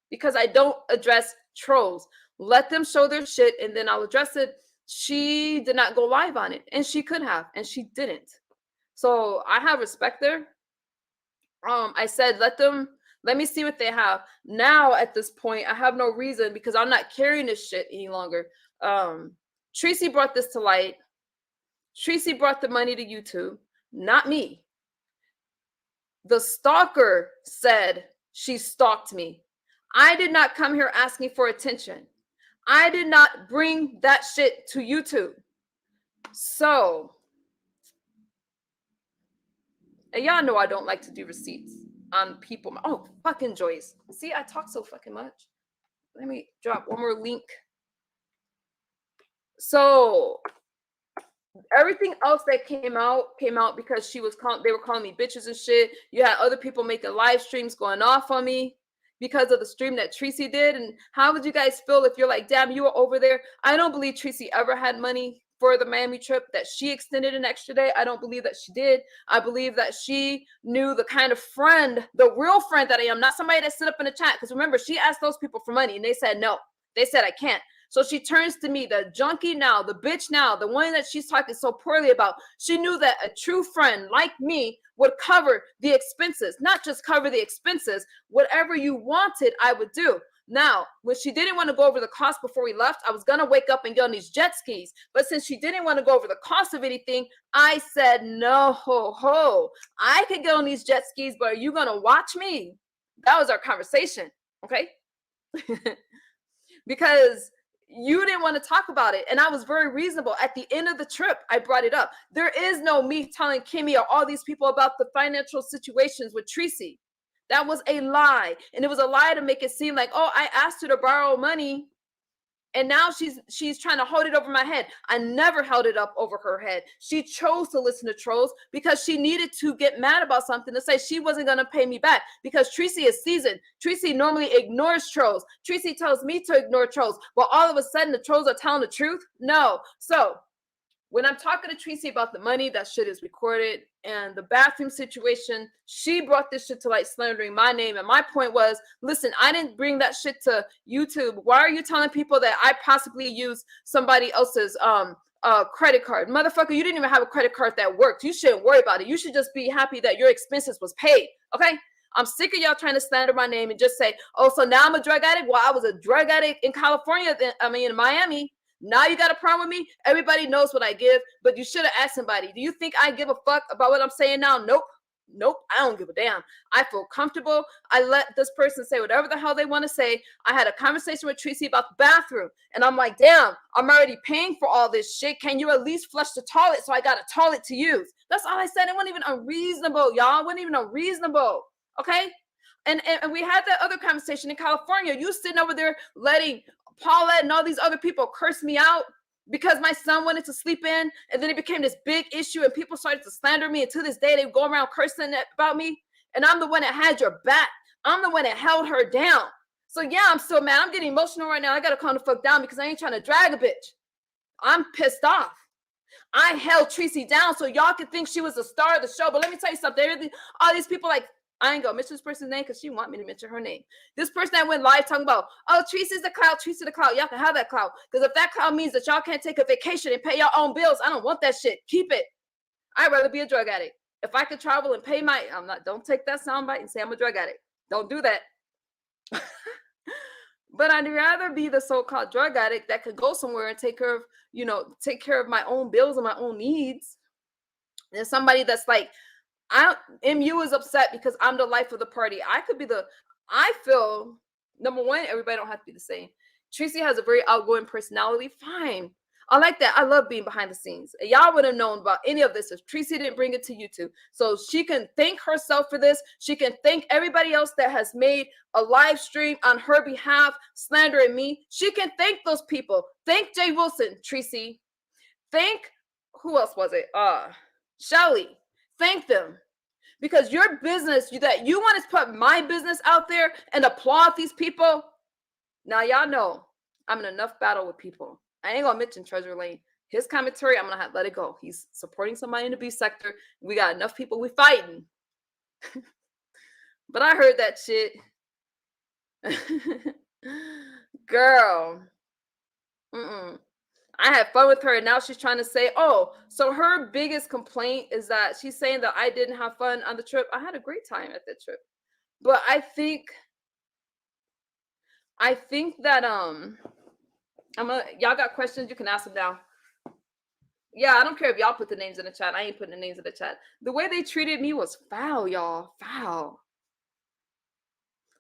because I don't address trolls. Let them show their shit, and then I'll address it. She did not go live on it, and she could have, and she didn't. So I have respect there. I said, let me see what they have. Now at this point, I have no reason, because I'm not carrying this shit any longer. Tracy brought this to light. Tracy brought the money to YouTube, not me. The stalker said she stalked me. I did not come here asking for attention. I did not bring that shit to YouTube. So, and y'all know I don't like to do receipts on people. Oh, fucking Joyce. See, I talk so fucking much. Let me drop one more link. So, everything else that came out because they were calling me bitches and shit. You had other people making live streams going off on me because of the stream that Tracy did. And how would you guys feel if you're like, damn, you were over there? I don't believe Tracy ever had money for the Miami trip, that she extended an extra day. I don't believe that she did. I believe that she knew the kind of friend, the real friend that I am, not somebody that sit up in the chat. Because remember, she asked those people for money and they said no. They said, I can't. So she turns to me, the junkie now, the bitch now, the one that she's talking so poorly about. She knew that a true friend like me would cover the expenses, not just cover the expenses. Whatever you wanted, I would do. Now, when she didn't want to go over the cost before we left, I was going to wake up and get on these jet skis. But since she didn't want to go over the cost of anything, I said, no, I could get on these jet skis, but are you going to watch me? That was our conversation. Okay. Because you didn't want to talk about it. And I was very reasonable. At the end of the trip, I brought it up. There is no me telling Kimmy or all these people about the financial situations with Tracy. That was a lie. And it was a lie to make it seem like, oh, I asked her to borrow money, and now she's trying to hold it over my head. I never held it up over her head. She chose to listen to trolls because she needed to get mad about something, to say she wasn't going to pay me back, because Tracy is seasoned. Tracy normally ignores trolls. Tracy tells me to ignore trolls. Well, all of a sudden the trolls are telling the truth? No. So when I'm talking to Tracy about the money, that shit is recorded. And the bathroom situation, she brought this shit to light, slandering my name. And my point was, listen, I didn't bring that shit to YouTube. Why are you telling people that I possibly used somebody else's credit card? Motherfucker, you didn't even have a credit card that worked. You shouldn't worry about it. You should just be happy that your expenses was paid. Okay? I'm sick of y'all trying to slander my name and just say, oh, so now I'm a drug addict? Well, I was a drug addict in California, in Miami. Now you got a problem with me? Everybody knows what I give, but you should have asked somebody. Do you think I give a fuck about what I'm saying now? Nope. I don't give a damn. I feel comfortable. I let this person say whatever the hell they want to say. I had a conversation with Tracy about the bathroom, and I'm like, damn, I'm already paying for all this shit. Can you at least flush the toilet so I got a toilet to use? That's all I said. It wasn't even unreasonable, y'all. It wasn't even unreasonable. Okay? And we had that other conversation in California. You sitting over there letting Paulette and all these other people curse me out because my son wanted to sleep in, and then it became this big issue and people started to slander me, and to this day they go around cursing about me, and I'm the one that had your back. I'm the one that held her down. So yeah, I'm still mad. I'm getting emotional right now. I gotta calm the fuck down because I ain't trying to drag a bitch. I'm pissed off. I held Tracy down so y'all could think she was the star of the show. But let me tell you something. All these people like, I ain't gonna mention this person's name because she want me to mention her name. This person that went live talking about, oh, Tracy's the clout, Tracy the clout. Y'all can have that clout. Because if that clout means that y'all can't take a vacation and pay your own bills, I don't want that shit. Keep it. I'd rather be a drug addict. If I could travel and pay don't take that soundbite and say I'm a drug addict. Don't do that. But I'd rather be the so-called drug addict that could go somewhere and take care of my own bills and my own needs, than somebody that's like, MU is upset because I'm the life of the party. I feel, number one, everybody don't have to be the same. Tracy has a very outgoing personality. Fine. I like that. I love being behind the scenes. Y'all would have known about any of this if Tracy didn't bring it to YouTube. So she can thank herself for this. She can thank everybody else that has made a live stream on her behalf, slandering me. She can thank those people. Thank Jay Wilson, Tracy. Thank, who else was it? Shelly. Thank them. Because your business, that you want to put my business out there and applaud these people. Now y'all know I'm in enough battle with people. I ain't gonna mention Treasure Lane. His commentary, I'm gonna have to let it go. He's supporting somebody in the B sector. We got enough people we fighting. But I heard that shit. Girl. Mm-mm. I had fun with her, and now she's trying to say, oh, so her biggest complaint is that she's saying that I didn't have fun on the trip. I had a great time at that trip. But I think that y'all got questions, you can ask them now. Yeah, I don't care if y'all put the names in the chat. I ain't putting the names in the chat. The way they treated me was foul, y'all. Foul.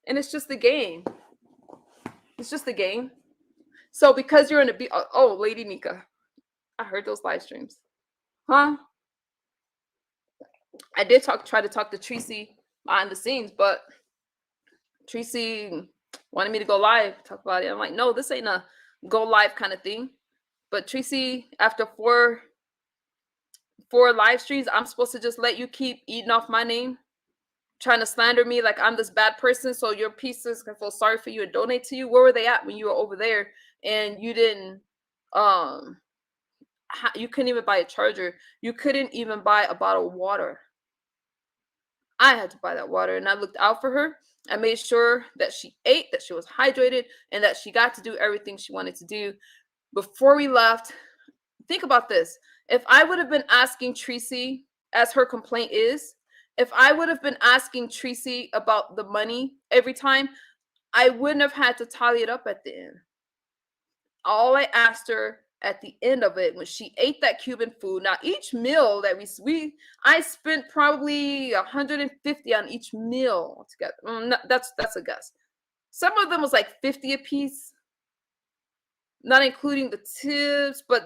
And it's just the game. It's just the game. So because you're in a oh, Lady Nika. I heard those live streams. Huh? I did try to talk to Tracy behind the scenes, but Tracy wanted me to go live, talk about it. I'm like, no, this ain't a go live kind of thing. But Tracy, after four live streams, I'm supposed to just let you keep eating off my name, trying to slander me like I'm this bad person, so your pieces can feel sorry for you and donate to you. Where were they at when you were over there and you didn't you couldn't even buy a charger, you couldn't even buy a bottle of water? I had to buy that water, and I looked out for her. I made sure that she ate, that she was hydrated, and that she got to do everything she wanted to do before we left. Think about this. If I would have been asking Tracy, as her complaint is, if I would have been asking Tracy about the money every time, I wouldn't have had to tally it up at the end. All I asked her at the end of it, when she ate that Cuban food, now each meal that I spent probably 150 on each meal together. No, that's a guess. Some of them was like 50 a piece, not including the tips, but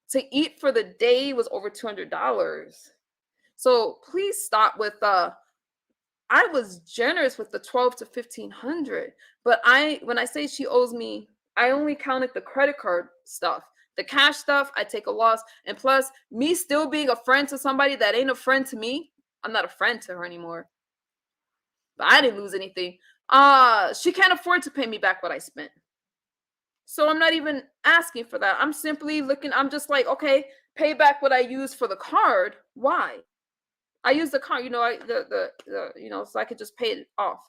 to eat for the day was over $200. So please stop with I was generous with the 12 to 1500, but when I say she owes me, I only counted the credit card stuff. The cash stuff, I take a loss. And plus, me still being a friend to somebody that ain't a friend to me, I'm not a friend to her anymore. But I didn't lose anything. She can't afford to pay me back what I spent. So I'm not even asking for that. I'm simply looking, I'm just like, okay, pay back what I used for the card. Why? I use the card, so I could just pay it off.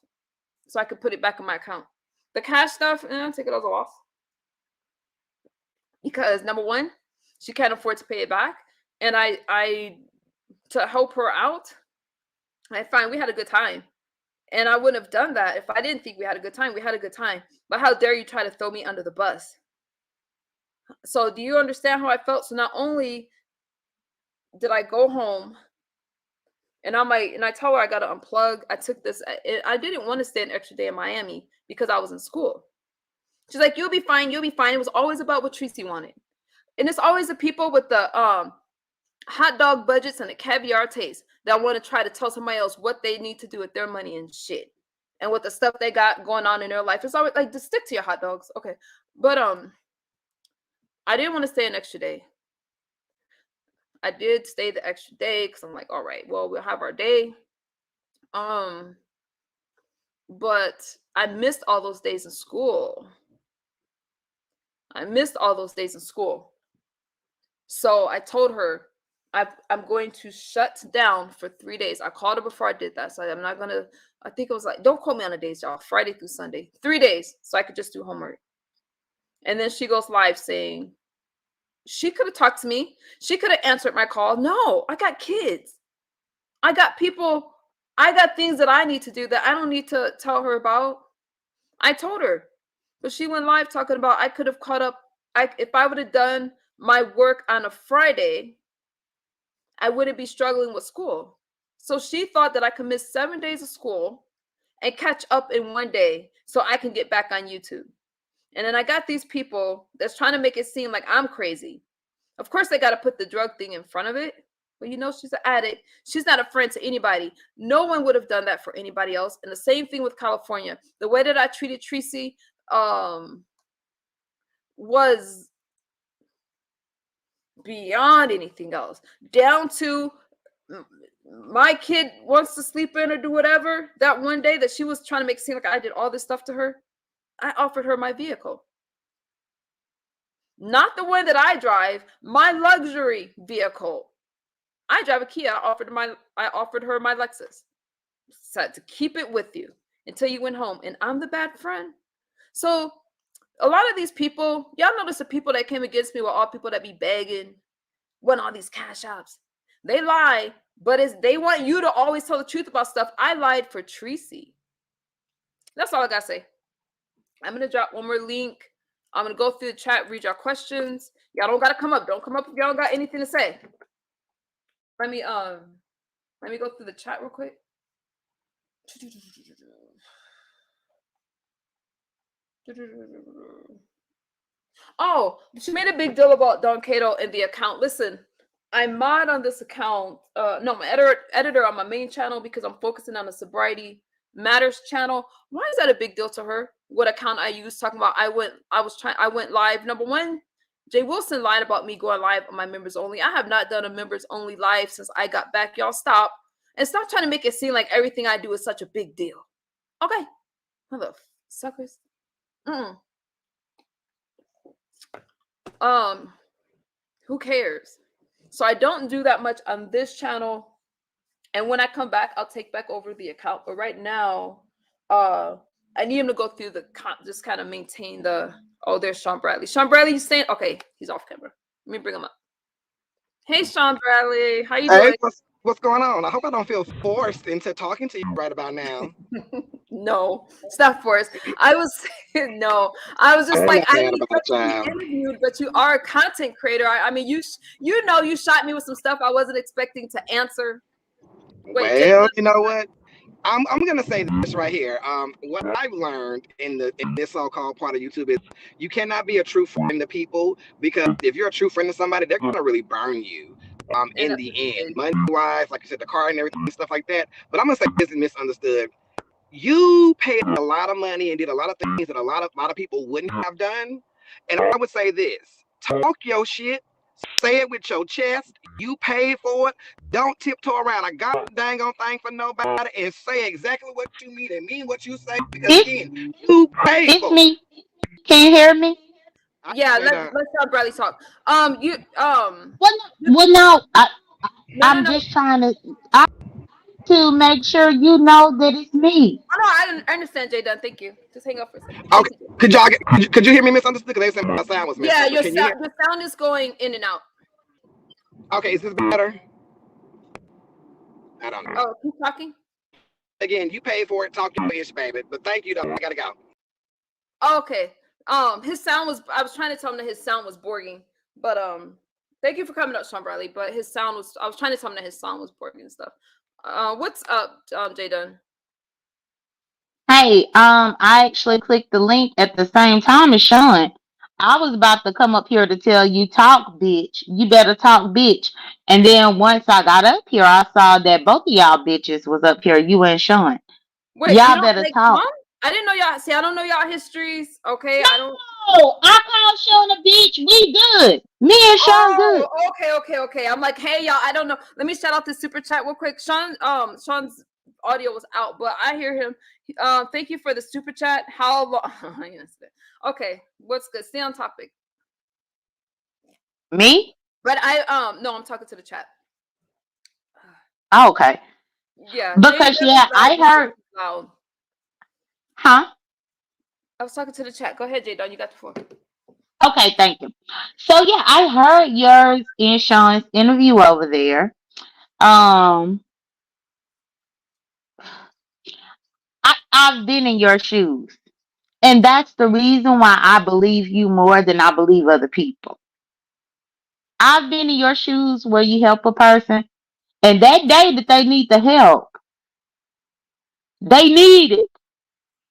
So I could put it back in my account. The cash stuff, take it as a loss. Because number one, she can't afford to pay it back. And I to help her out, I find we had a good time. And I wouldn't have done that if I didn't think we had a good time. We had a good time. But how dare you try to throw me under the bus? So do you understand how I felt? So not only did I go home and I told her I got to unplug. I took this. I didn't want to stay an extra day in Miami because I was in school. She's like, you'll be fine. You'll be fine. It was always about what Tracy wanted. And it's always the people with the hot dog budgets and the caviar taste that want to try to tell somebody else what they need to do with their money and shit. And with the stuff they got going on in their life. It's always like, just stick to your hot dogs. Okay. But I didn't want to stay an extra day. I did stay the extra day because I'm like, all right, well, we'll have our day. But I missed all those days in school. So I told her, I'm going to shut down for 3 days. I called her before I did that. So I'm not going to, I think it was like, don't quote me on the days, y'all. Friday through Sunday. 3 days. So I could just do homework. And then she goes live saying, she could have talked to me. She could have answered my call. No, I got kids. I got people. I got things that I need to do that I don't need to tell her about. I told her. But she went live talking about I could have caught up. If I would have done my work on a Friday, I wouldn't be struggling with school. So she thought that I could miss 7 days of school and catch up in 1 day so I can get back on YouTube. And then I got these people that's trying to make it seem like I'm crazy. Of course, they got to put the drug thing in front of it. But she's an addict. She's not a friend to anybody. No one would have done that for anybody else. And the same thing with California. The way that I treated Tracy was beyond anything else. Down to my kid wants to sleep in or do whatever, that one day that she was trying to make it seem like I did all this stuff to her, I offered her my vehicle. Not the one that I drive, my luxury vehicle. I drive a Kia. I offered her my Lexus. Said to keep it with you until you went home. And I'm the bad friend. So a lot of these people, y'all notice the people that came against me were all people that be begging, want all these cash apps. They lie, but they want you to always tell the truth about stuff. I lied for Tracy. That's all I gotta say. I'm gonna drop one more link. I'm gonna go through the chat, read your questions. Y'all don't gotta come up. Don't come up if y'all don't got anything to say. Let me go through the chat real quick. Oh, she made a big deal about Don Cato and the account. Listen, I'm mod on this account. No, my editor on my main channel because I'm focusing on the Sobriety Matters channel. Why is that a big deal to her? What account I use? Talking about I went live. Number one, Jay Wilson lied about me going live on my members only. I have not done a members only live since I got back. Y'all stop. And stop trying to make it seem like everything I do is such a big deal. Okay. Mother suckers. Who cares? So I don't do that much on this channel. And when I come back, I'll take back over the account. But right now, I need him to go through just kind of maintain the. Oh, there's Sean Bradley. Sean Bradley, you saying? Okay, he's off camera. Let me bring him up. Hey, Sean Bradley, how you doing? What's going on? I hope I don't feel forced into talking to you right about now. No, it's not forced. I was just like, I need to be interviewed, but you are a content creator. I mean, you shot me with some stuff I wasn't expecting to answer. Wait, well, you know what? I'm gonna say this right here. What I've learned in this so-called part of YouTube is you cannot be a true friend to people, because if you're a true friend to somebody, they're gonna really burn you. In the end, money-wise, like you said, the car and everything, stuff like that. But I'm gonna say this is misunderstood. You paid a lot of money and did a lot of things that a lot of people wouldn't have done. And I would say this: talk your shit, say it with your chest. You paid for it. Don't tiptoe around a god dang on thing for nobody, and say exactly what you mean and mean what you say, because again, you paid for it. Me. Can you hear me? Yeah, let's have Bradley talk. Well, no, I'm just trying to make sure you know that it's me. Oh, no, I understand, Jay Dunn. Thank you. Just hang up for a second. Okay. Could you hear me misunderstood? Because they said my sound was misunderstood. Yeah, your sound is going in and out. Okay, is this better? I don't know. Oh, keep talking. Again, you paid for it. Talk your ish, baby. But thank you, though. I gotta go. Okay. His sound was. I was trying to tell him that his sound was boring, but thank you for coming up, Sean Bradley. But his sound was. I was trying to tell him that his sound was boring and stuff. What's up, Jay Dunn? Hey, I actually clicked the link at the same time as Sean. I was about to come up here to tell you, talk, bitch. You better talk, bitch. And then once I got up here, I saw that both of y'all bitches was up here, you and Sean. Wait, y'all better talk. Sean? I didn't know y'all. See, I don't know y'all histories. Okay, no, I don't. I called Sean a bitch. We good. Me and Sean good. Okay. I'm like, hey y'all. I don't know. Let me shout out the super chat real quick. Sean's audio was out, but I hear him. Thank you for the super chat. How long? Okay, what's good? Stay on topic. Me? But no, I'm talking to the chat. Oh, okay. Yeah. Because I heard. Loud. Huh? I was talking to the chat. Go ahead, Jay Don. You got the floor. Okay, thank you. So yeah, I heard yours and Sean's interview over there. I've been in your shoes. And that's the reason why I believe you more than I believe other people. I've been in your shoes where you help a person, and that day that they need the help, they need it.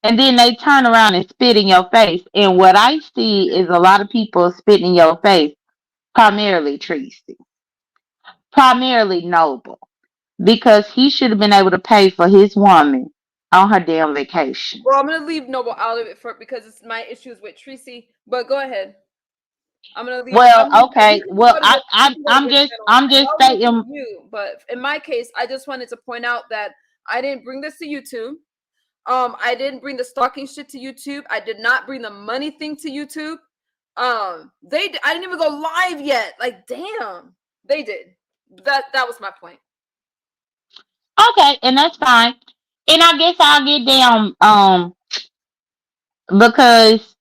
And then they turn around and spit in your face. And what I see is a lot of people spit in your face, primarily Tracy, primarily Noble, because he should have been able to pay for his woman on her damn vacation. Well, I'm gonna leave Noble out of it because it's my issues with Tracy. But go ahead. I'm gonna leave. Well, I'm leave okay. Well, everybody with. okay. I'm leave Well, everybody with everybody I'm with just channel. I'm just I'll leave it stating. with you. But in my case, I just wanted to point out that I didn't bring this to YouTube. I didn't bring the stalking shit to YouTube. I did not bring the money thing to YouTube. I didn't even go live yet. Like, damn, they did. That was my point. Okay, and that's fine. And I guess I'll get down because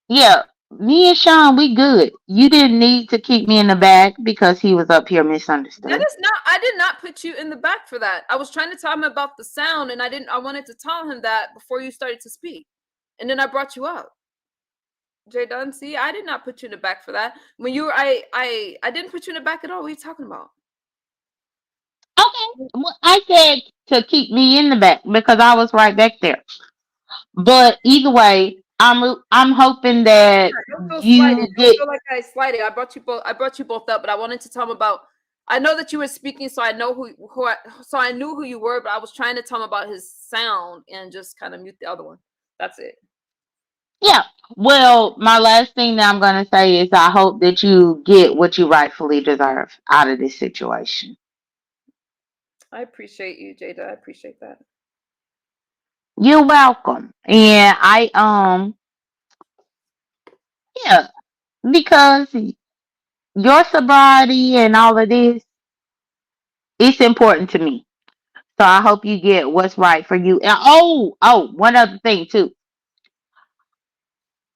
yeah, me and Sean, we good. You didn't need to keep me in the back because he was up here That misunderstood. is not. I did not put you in the back for that. I was trying to tell him about the sound, and I didn't. I wanted to tell him that before you started to speak, and then I brought you up. Jay Dunn, see, I did not put you in the back for that. When you were, I didn't put you in the back at all. What are you talking about? Okay. Well, I said to keep me in the back because I was right back there. But either way, I'm hoping that Don't feel slighted. you Don't get feel like I slighted. I brought you both. I brought you both up, but I wanted to tell him about. I know that you were speaking, so I know so I knew who you were, but I was trying to tell him about his sound and just kind of mute the other one. That's it. yeah. Well, my last thing that I'm gonna say is I hope that you get what you rightfully deserve out of this situation. I appreciate you, Jada. I appreciate that. You're welcome. And yeah, because your sobriety and all of this, it's important to me. So I hope you get what's right for you. And one other thing too.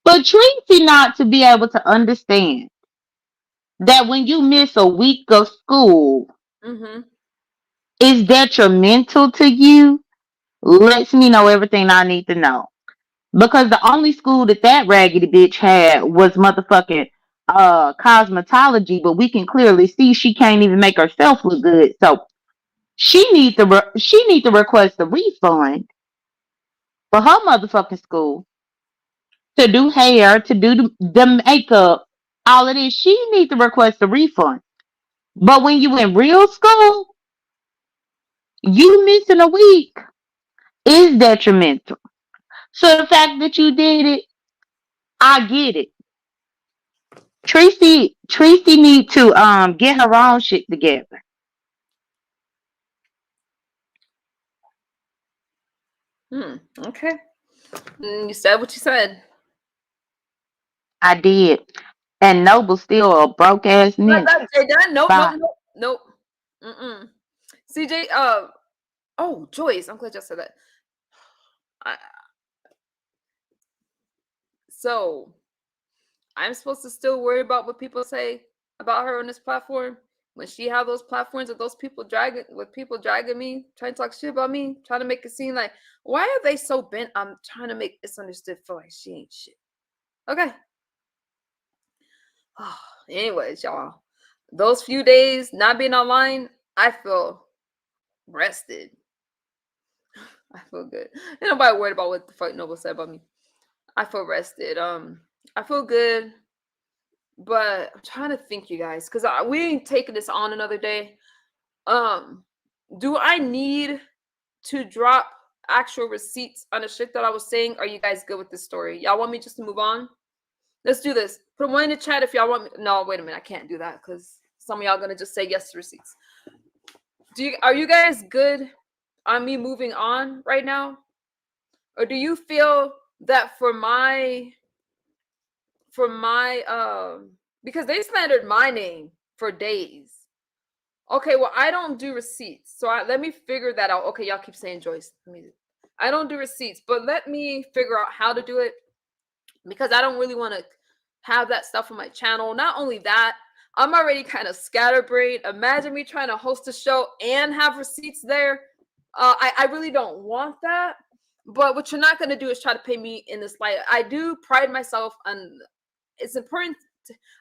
But Tracy not to be able to understand that when you miss a week of school Mm-hmm. is detrimental to you lets me know everything I need to know. Because the only school that raggedy bitch had was motherfucking cosmetology, but we can clearly see she can't even make herself look good. So she need to request a refund for her motherfucking school to do hair, to do the makeup, all of this. She need to request a refund. But when you in real school, you missing a week is detrimental. So the fact that you did it, I get it. Tracy need to get her own shit together. Okay. You said what you said. I did. And Noble's still a broke ass ninja. Jay Dunn. Nope. Nope. Bye. Nope. Nope. Mm-mm. CJ. Oh, Joyce. I'm glad you said that. I, so I'm supposed to still worry about what people say about her on this platform when she have those platforms with those people dragging me, trying to talk shit about me, trying to make it seem like why are they so bent on trying to make misunderstood feel like she ain't shit. Okay. Anyways, y'all, those few days not being online, I feel rested. I feel good. Ain't nobody worried about what the fuck Noble said about me. I feel rested. I feel good. But I'm trying to think, you guys, because we ain't taking this on another day. Do I need to drop actual receipts on the shit that I was saying? Are you guys good with this story? Y'all want me just to move on? Let's do this. Put one in the chat if y'all want me. No, wait a minute. I can't do that because some of y'all gonna just say yes to receipts. Are you guys good on me moving on right now? Or do you feel that for my because they slandered my name for days. Okay, well, I don't do receipts. So let me figure that out. Okay, y'all keep saying Joyce. I don't do receipts, but let me figure out how to do it because I don't really want to have that stuff on my channel. Not only that, I'm already kind of scatterbrained. Imagine me trying to host a show and have receipts there. I really don't want that. But what you're not going to do is try to pay me in this light. I do pride myself on. It's important.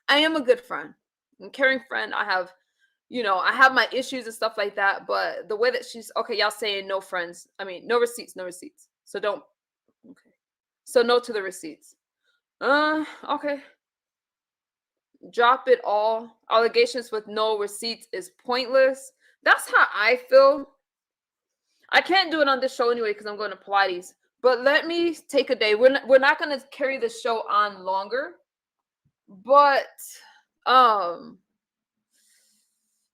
I am a good friend, a caring friend. I have my issues and stuff like that. But the way that she's okay, y'all saying no friends. I mean, no receipts, no receipts. So don't. Okay. So no to the receipts. Okay. Drop it all. Allegations with no receipts is pointless. That's how I feel. I can't do it on this show anyway because I'm going to Pilates. But let me take a day. We're not going to carry the show on longer. But Um,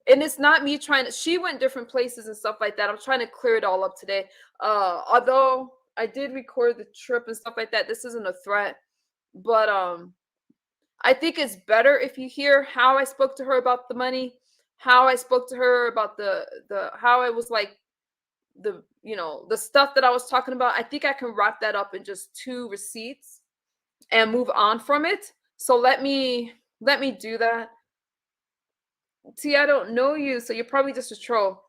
and it's not me trying to, she went different places and stuff like that. I'm trying to clear it all up today. Although I did record the trip and stuff like that, this isn't a threat. But I think it's better if you hear how I spoke to her about the money, how I spoke to her about the how I was like the the stuff that I was talking about. I think I can wrap that up in just 2 receipts and move on from it. So let me do that. See, I don't know you, so you're probably just a troll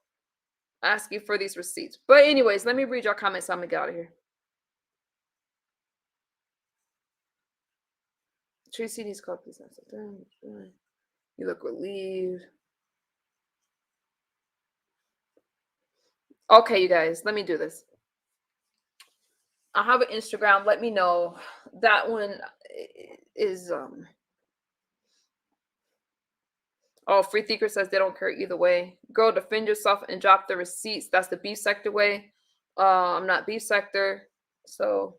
asking for these receipts. But anyways, let me read your comments. I'm gonna get out of here. Tracy needs copies. You look relieved. Okay, you guys, let me do this. I have an Instagram. Let me know. That one is oh, Free Thinker says they don't care either way. Girl, defend yourself and drop the receipts. That's the beef sector way. I'm not beef sector, so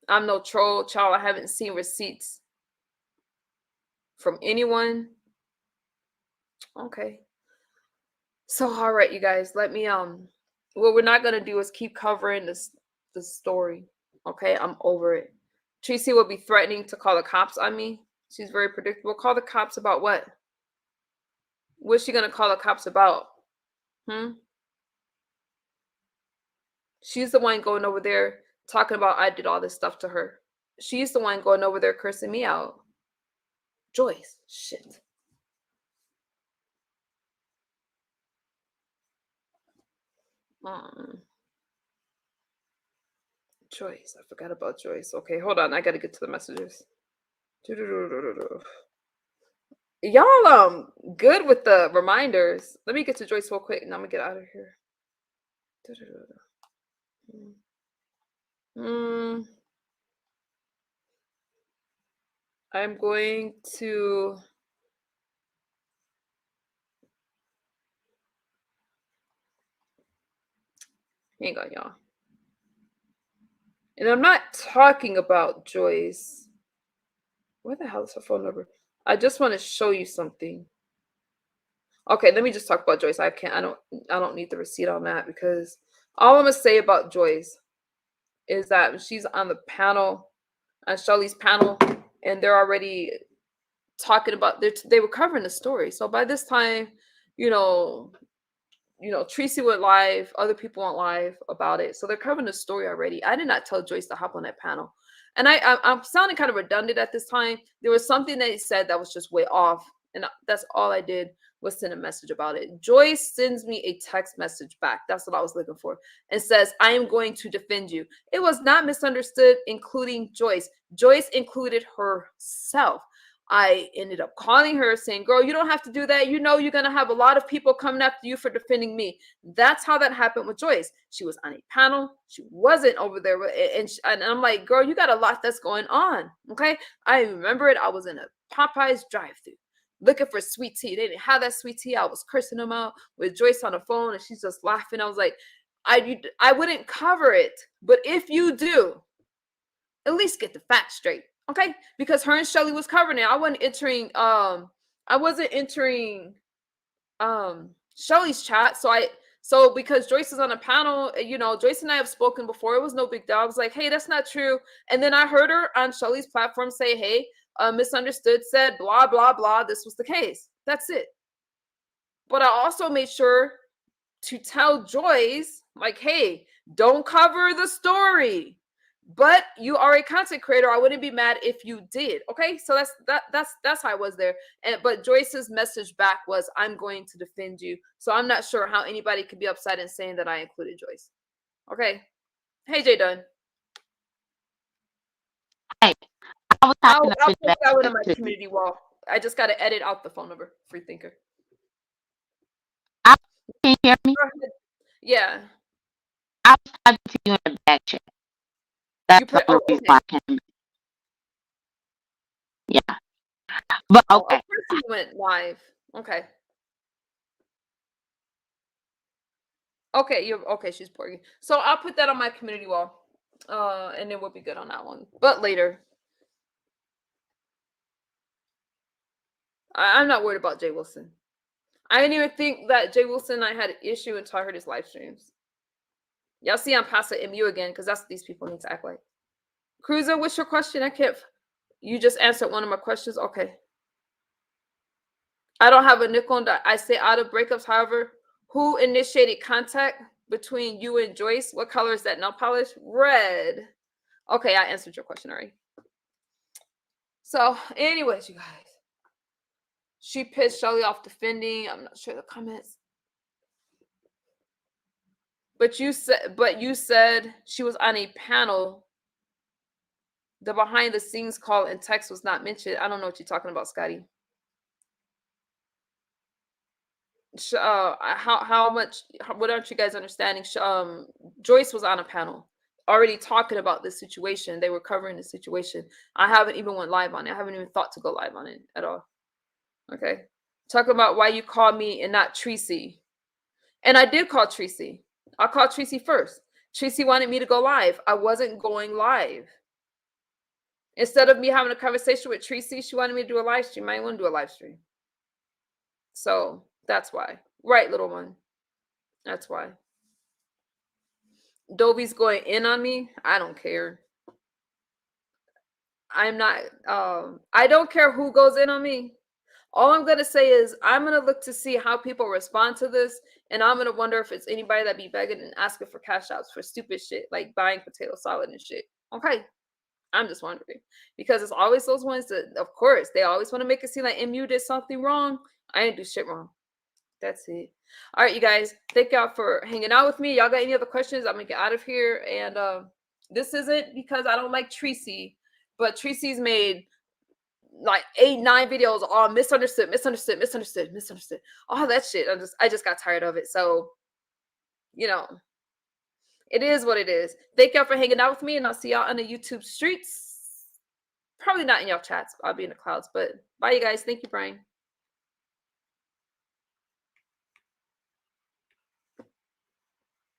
I'm no troll, child. I haven't seen receipts from anyone. Okay. So all right, you guys, let me what we're not gonna do is keep covering this story. Okay, I'm over it. Tracy will be threatening to call the cops on me. She's very predictable. Call the cops about what? What's she gonna call the cops about? She's the one going over there talking about I did all this stuff to her. She's the one going over there cursing me out. Joyce, shit. Joyce, I forgot about Joyce. Okay, hold on. I gotta get to the messages. Y'all good with the reminders. Let me get to Joyce real quick and I'm gonna get out of here. I'm going to hang on, y'all. And I'm not talking about Joyce. Where the hell is her phone number? I just want to show you something. Okay, let me just talk about Joyce. I don't need the receipt on that because all I'm gonna say about Joyce is that she's on the panel, on Shelly's panel, and they're already talking about they were covering the story. So by this time, you know, Tracy went live, other people went live about it. So they're covering the story already. I did not tell Joyce to hop on that panel. And I'm sounding kind of redundant at this time. There was something that he said that was just way off. And that's all I did was send a message about it. Joyce sends me a text message back. That's what I was looking for. And says, I am going to defend you. It was not misunderstood, including Joyce. Joyce included herself. I ended up calling her saying, girl, you don't have to do that. You know, you're going to have a lot of people coming after you for defending me. That's how that happened with Joyce. She was on a panel. She wasn't over there. And I'm like, girl, you got a lot that's going on. Okay. I remember it. I was in a Popeyes drive-thru looking for sweet tea. They didn't have that sweet tea. I was cursing them out with Joyce on the phone and she's just laughing. I was like, I wouldn't cover it. But if you do, at least get the facts straight. Okay, because her and Shelly was covering it. I wasn't entering Shelly's chat. So because Joyce is on a panel, Joyce and I have spoken before. It was no big deal. I was like, hey, that's not true. And then I heard her on Shelly's platform say, hey, misunderstood, said blah blah blah. This was the case. That's it. But I also made sure to tell Joyce, like, hey, don't cover the story. But you are a content creator. I wouldn't be mad if you did. Okay, so that's how I was there. But Joyce's message back was, "I'm going to defend you." So I'm not sure how anybody could be upset and saying that I included Joyce. Okay, hey Jay Dunn. Hey, I was I'll talking post about that one on my community wall. I just got to edit out the phone number. Free thinker. Can you hear me? Yeah. I was talking to you in the back chat. That's the only reason why I came. Yeah. But okay. Of course he went live. Okay. Okay, she's Porgy. So I'll put that on my community wall. And then we'll be good on that one. But later. I'm not worried about Jay Wilson. I didn't even think that Jay Wilson and I had an issue until I heard his live streams. Y'all see I'm past the MU again because that's what these people need to act like. Cruiser, what's your question? I can't. You just answered one of my questions. Okay. I don't have a nickel on that. I say out of breakups. However, who initiated contact between you and Joyce? What color is that nail polish? Red. Okay, I answered your question already. So, anyways, you guys. She pissed Shelly off defending. I'm not sure the comments. But you said she was on a panel. The behind the scenes call and text was not mentioned. I don't know what you're talking about, Scotty. How much? What aren't you guys understanding? Joyce was on a panel already talking about this situation. They were covering the situation. I haven't even went live on it. I haven't even thought to go live on it at all. Okay, talk about why you called me and not Tracy. And I did call Tracy. I called Tracy first. Tracy wanted me to go live. I wasn't going live. Instead of me having a conversation with Tracy, she wanted me to do a live stream. I didn't want to do a live stream. So that's why. Right, little one. That's why. Dobie's going in on me. I don't care. I'm not, I don't care who goes in on me. All I'm going to say is I'm going to look to see how people respond to this. And I'm going to wonder if it's anybody that be begging and asking for cash outs for stupid shit, like buying potato salad and shit. Okay. I'm just wondering. Because it's always those ones that, of course, they always want to make it seem like MU did something wrong. I didn't do shit wrong. That's it. All right, you guys. Thank y'all for hanging out with me. Y'all got any other questions? I'm going to get out of here. And this isn't because I don't like Tracy. But Tracy's made like 8-9 videos all misunderstood. All that shit. I just got tired of it. So, you know, it is what it is. Thank y'all for hanging out with me, and I'll see y'all on the YouTube streets. Probably not in y'all chats. I'll be in the clouds. But bye, you guys. Thank you, Brian.